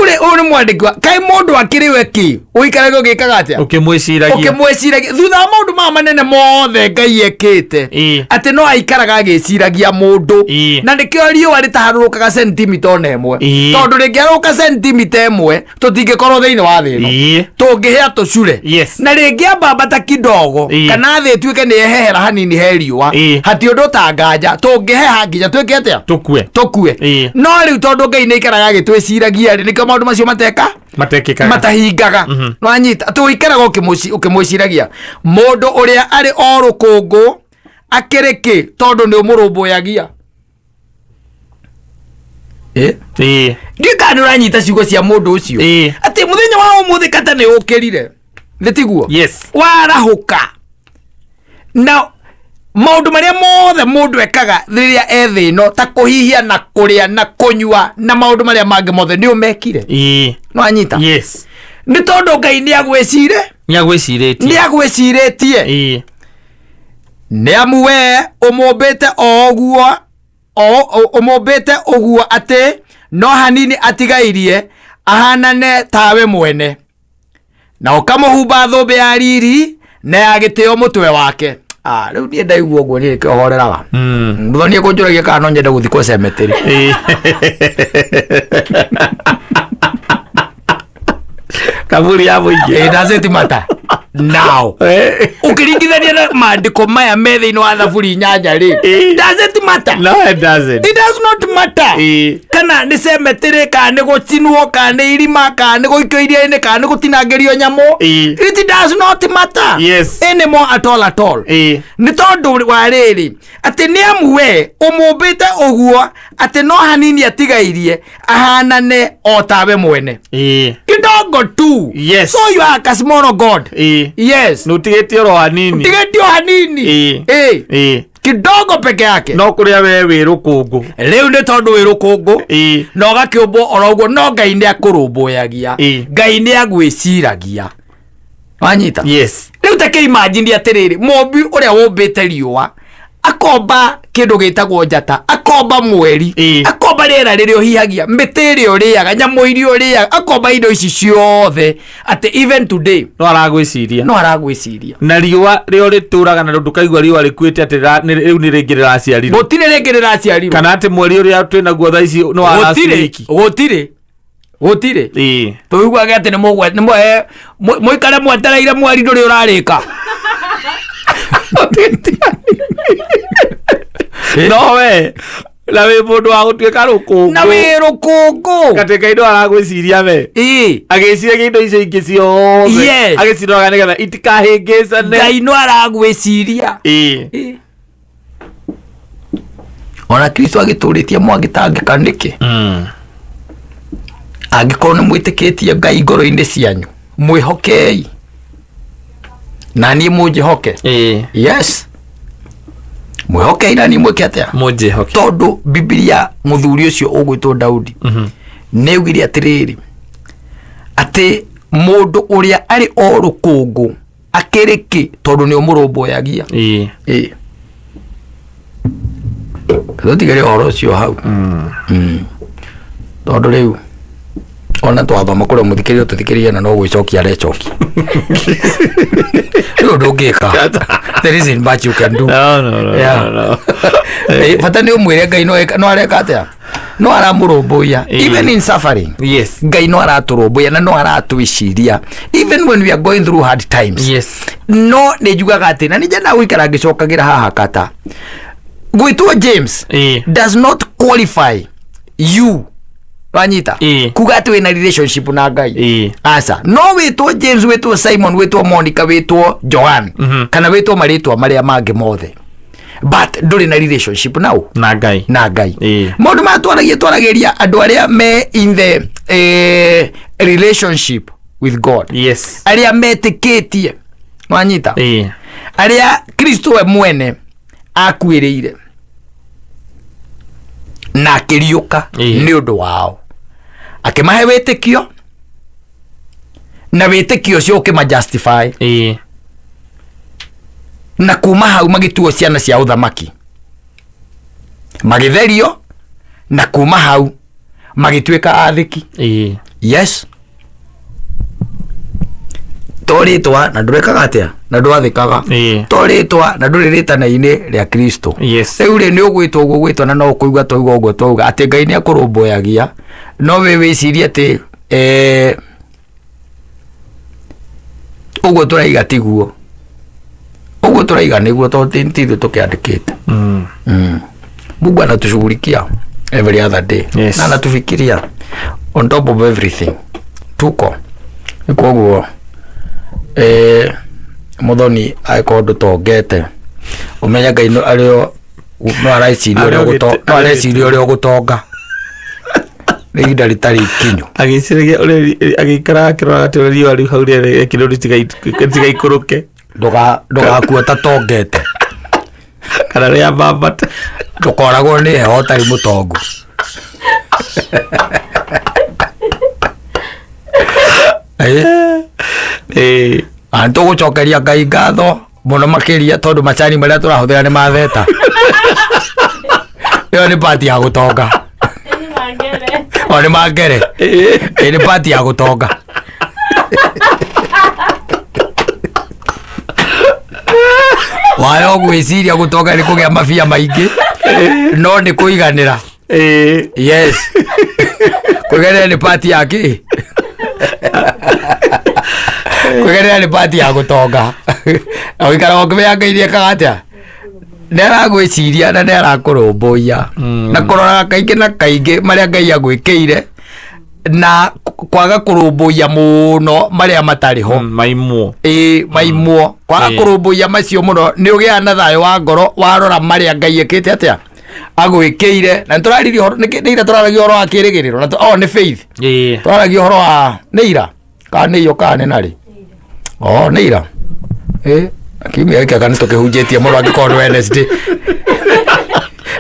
Ule mwandiki kai mundu akiri weki wikarage ugikaga atia ukimwiciragia thutha wa maundu ma manene mothe Ngai ekite ati no aikaraga agiciragia mundu. Na nikio riũa ritaharurukaga sentimita ona imwe, tondu ringiaruka sentimita imwe tutingikorwo thiini wa thi ino, tungihia tucure. Na ringiambambata kidogo kana thi tuike ni ehehera hanini he riũa, hati undu ta nganja tungiheha nginya twike atia tukue. No riu tondu Ngai ni ikaraga agitwiciragia ri nikio maundu macio matekikaga matahingaga. No anyita tuikaraga ukimwiciragia mundu uria ari o rukungu akiriki tondu ni umurumbuyagia. Ndikani uranyita ciugo cia mundu ucio ati muthenya wa umuthi kata ni ukirire thitiguo warahuka. Na maundu maria mothe mundu ekaga riria ethi no ta kuhihia na kuria na kunyua na maundu maria mangi mothe ni umekire. No anyita ni tondu Ngai ni agwiciritie ni amu we umumbite oguo umumbite uguo ati no hanini atigairie ahanane tawe mwene na ukamuhumba thumbi ya riri na ya gitio mutwe wake. Riu nie ndaigua uguo ni kihoreraga muthonie kunjuragia kana no nyende guthikwo cemetery. Kaburi ya muingi doesn't matter now. Ukiringithania na maandiko maya methe-ini wa thaburi nyanja ri doesn't matter. No, it doesn't. It does not matter. Kana ni cemetery kana ni gucinwo kana ni irima kana ni guikio iria-ini kana ni gutinangirio nyamo. It does not matter. Yes. Anymore at all. Ni tondu wa riri ati ni amwe umumbite uguo ati no hanini atigairie ahanane o tawe mwene. Kidogo tu. Yes. So you are a small God. Yes. Nutigeti oro hanini. Nutigeti o hanini. Kidogo peke yake. No kuria we wi rukungu. Riu ni tondu wi rukungu. No gakiumbo oro uguo no Ngai ni akurumbuyagia. Ngai ni agwiciragia. Wanyita? Yes. Riu take imagine atiriri mombi uria wombite riua akomba kindu gitagwo njata, akomba mweri, akomba riera ririo hihagia, mbiti irio riaga, nyamu irio riaga, akomba indo ici ciothe ati even today no aragwiciria. Na riua rio rituraga na ndukaigua riua rikuite ati riu ni ringi riraciarirwo. Gutire ringi riraciarirwo. Kana ati mweri uria twinaguo thaa ici no araciriki. Gutire. Tuiguaga ati ni muikare mwetereire mweri nduri urarika. No we na we mundu wa gutuika rukungu. Na we rukungu. Katika indo aragwiciria we. Agiciria indo icio ingi ciothe. Agiciroga nigetha itikahingicane. Ngai no aragwiciria. Ona Kristo agituritie mwagitangika niki. Angikorwo ni mwitikitie Ngai ngoro-ini cianyu mwihokei na ni munjihoke. Yes. Mwihokei na ni mwike atia munjihoke tondu Biblia muthuri ucio ugwitwo Daudi neugire atiriri ati mundu uria ari o rukungu akiriki tondu ni umurumbuyagia. Tutigere oro ucio hau tondu riu ona twathoma kuria muthikirio tuthikirie na no gwicokia recoki. No ndungika. There isn't much you can do. No. Fata ni umwire Ngai no areka atia no aramurumbuya even in suffering. Yes. Ngai no araturumbuya na no aratwiciria even when we are going through hard times. Yes. No nejugaga ati na nije na wikara ngicokagira haha kata gwitwo James does not qualify you. Wanyita kuga ati wina relationship na Ngai. Asa no witwo James, witwo Simon, witwo Monica, witwo Joan kana witwo maritwa maria mangi mothe but nduri na relationship nao na Ngai. Mundu matwaragiria andu aria me in the relationship with God. Yes. Aria metikitie. Wanyita? Aria Kristo we mwene akwiriire na akiriuka ni undu wao akimahe witikio na witikio cio ukima justify na kuma hau magituo ciana cia uthamaki magitherio na kuma hau magituika athiki. Yes. Toritwa na ndurekaga atia na ndwathikaga. Toritwa na nduriritana-ini ria Kristo. Riu ri ni ugwitwo uguo gwitwo na no ukuigua toigwa uguo twauga ati Ngai ni akurumbuyagia no we wicirie ati uguo turaiga tiguo uguo turaiga niguo tondu tithu tukiandikite. Mungu anatushughulikia every other day. Na anatufikiria on top of everything. Tuko ikoguo muthoni aikondu tongete umenya Ngai no ario no araiciria uria ugutonga riginda ritari kinyu agiciragia uria agikara akirora ati riu riu hau ri kindu tigaikuruke ndugakua ta tongete kana ria babata ndukoragwo ni heho tari mutongu. Antu gucokeria Ngai ngatho muno makiria tondu macani maria turahuthira ni matheta. ĩyo nĩ pati ya gũtonga o nĩ mangere nĩ pati ya gũtonga wayo gwĩciria gũtonga nĩ kũgĩa mabia maingĩ no nĩ kũiganĩra yes kũiganĩra nĩ pati ya kĩ kũiganĩra nĩ pati ya gũtonga na gũikara ũkĩmenya Ngai nĩekaga atĩa nĩaragwĩciria na nĩarakũrũmbũiya na kũroraga kaingĩ na kaingĩ marĩa Ngai agwĩkĩire na kwaga kũrũmbũiya mũno marĩa matarĩ ho maimwo maimwo kwaga kũrũmbũiya macio mũno nĩ ũgĩaga na thayũ wa ngoro warora marĩa Ngai ekĩte atĩa agwĩkĩire na nĩtũraririe ũhoro nĩ tũraragia ũhoro wa kĩĩrĩgĩrĩro na nĩ faith tũraragia ũhoro wa nĩ ira kana nĩ iyo kana nĩ narĩ nĩ ira kiumia gĩkĩ kana nĩtũkĩhunjĩtie mũno angĩkorwo nĩ Wednesday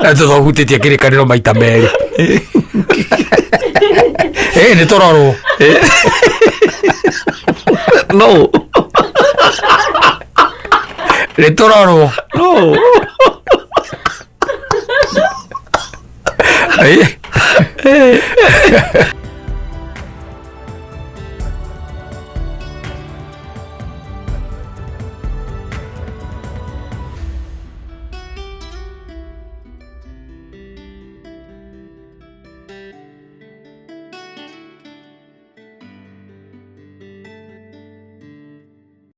na tũhutĩtie kĩrĩkanĩro maita merĩ nĩ tũrorwo no nĩ tũrorwo no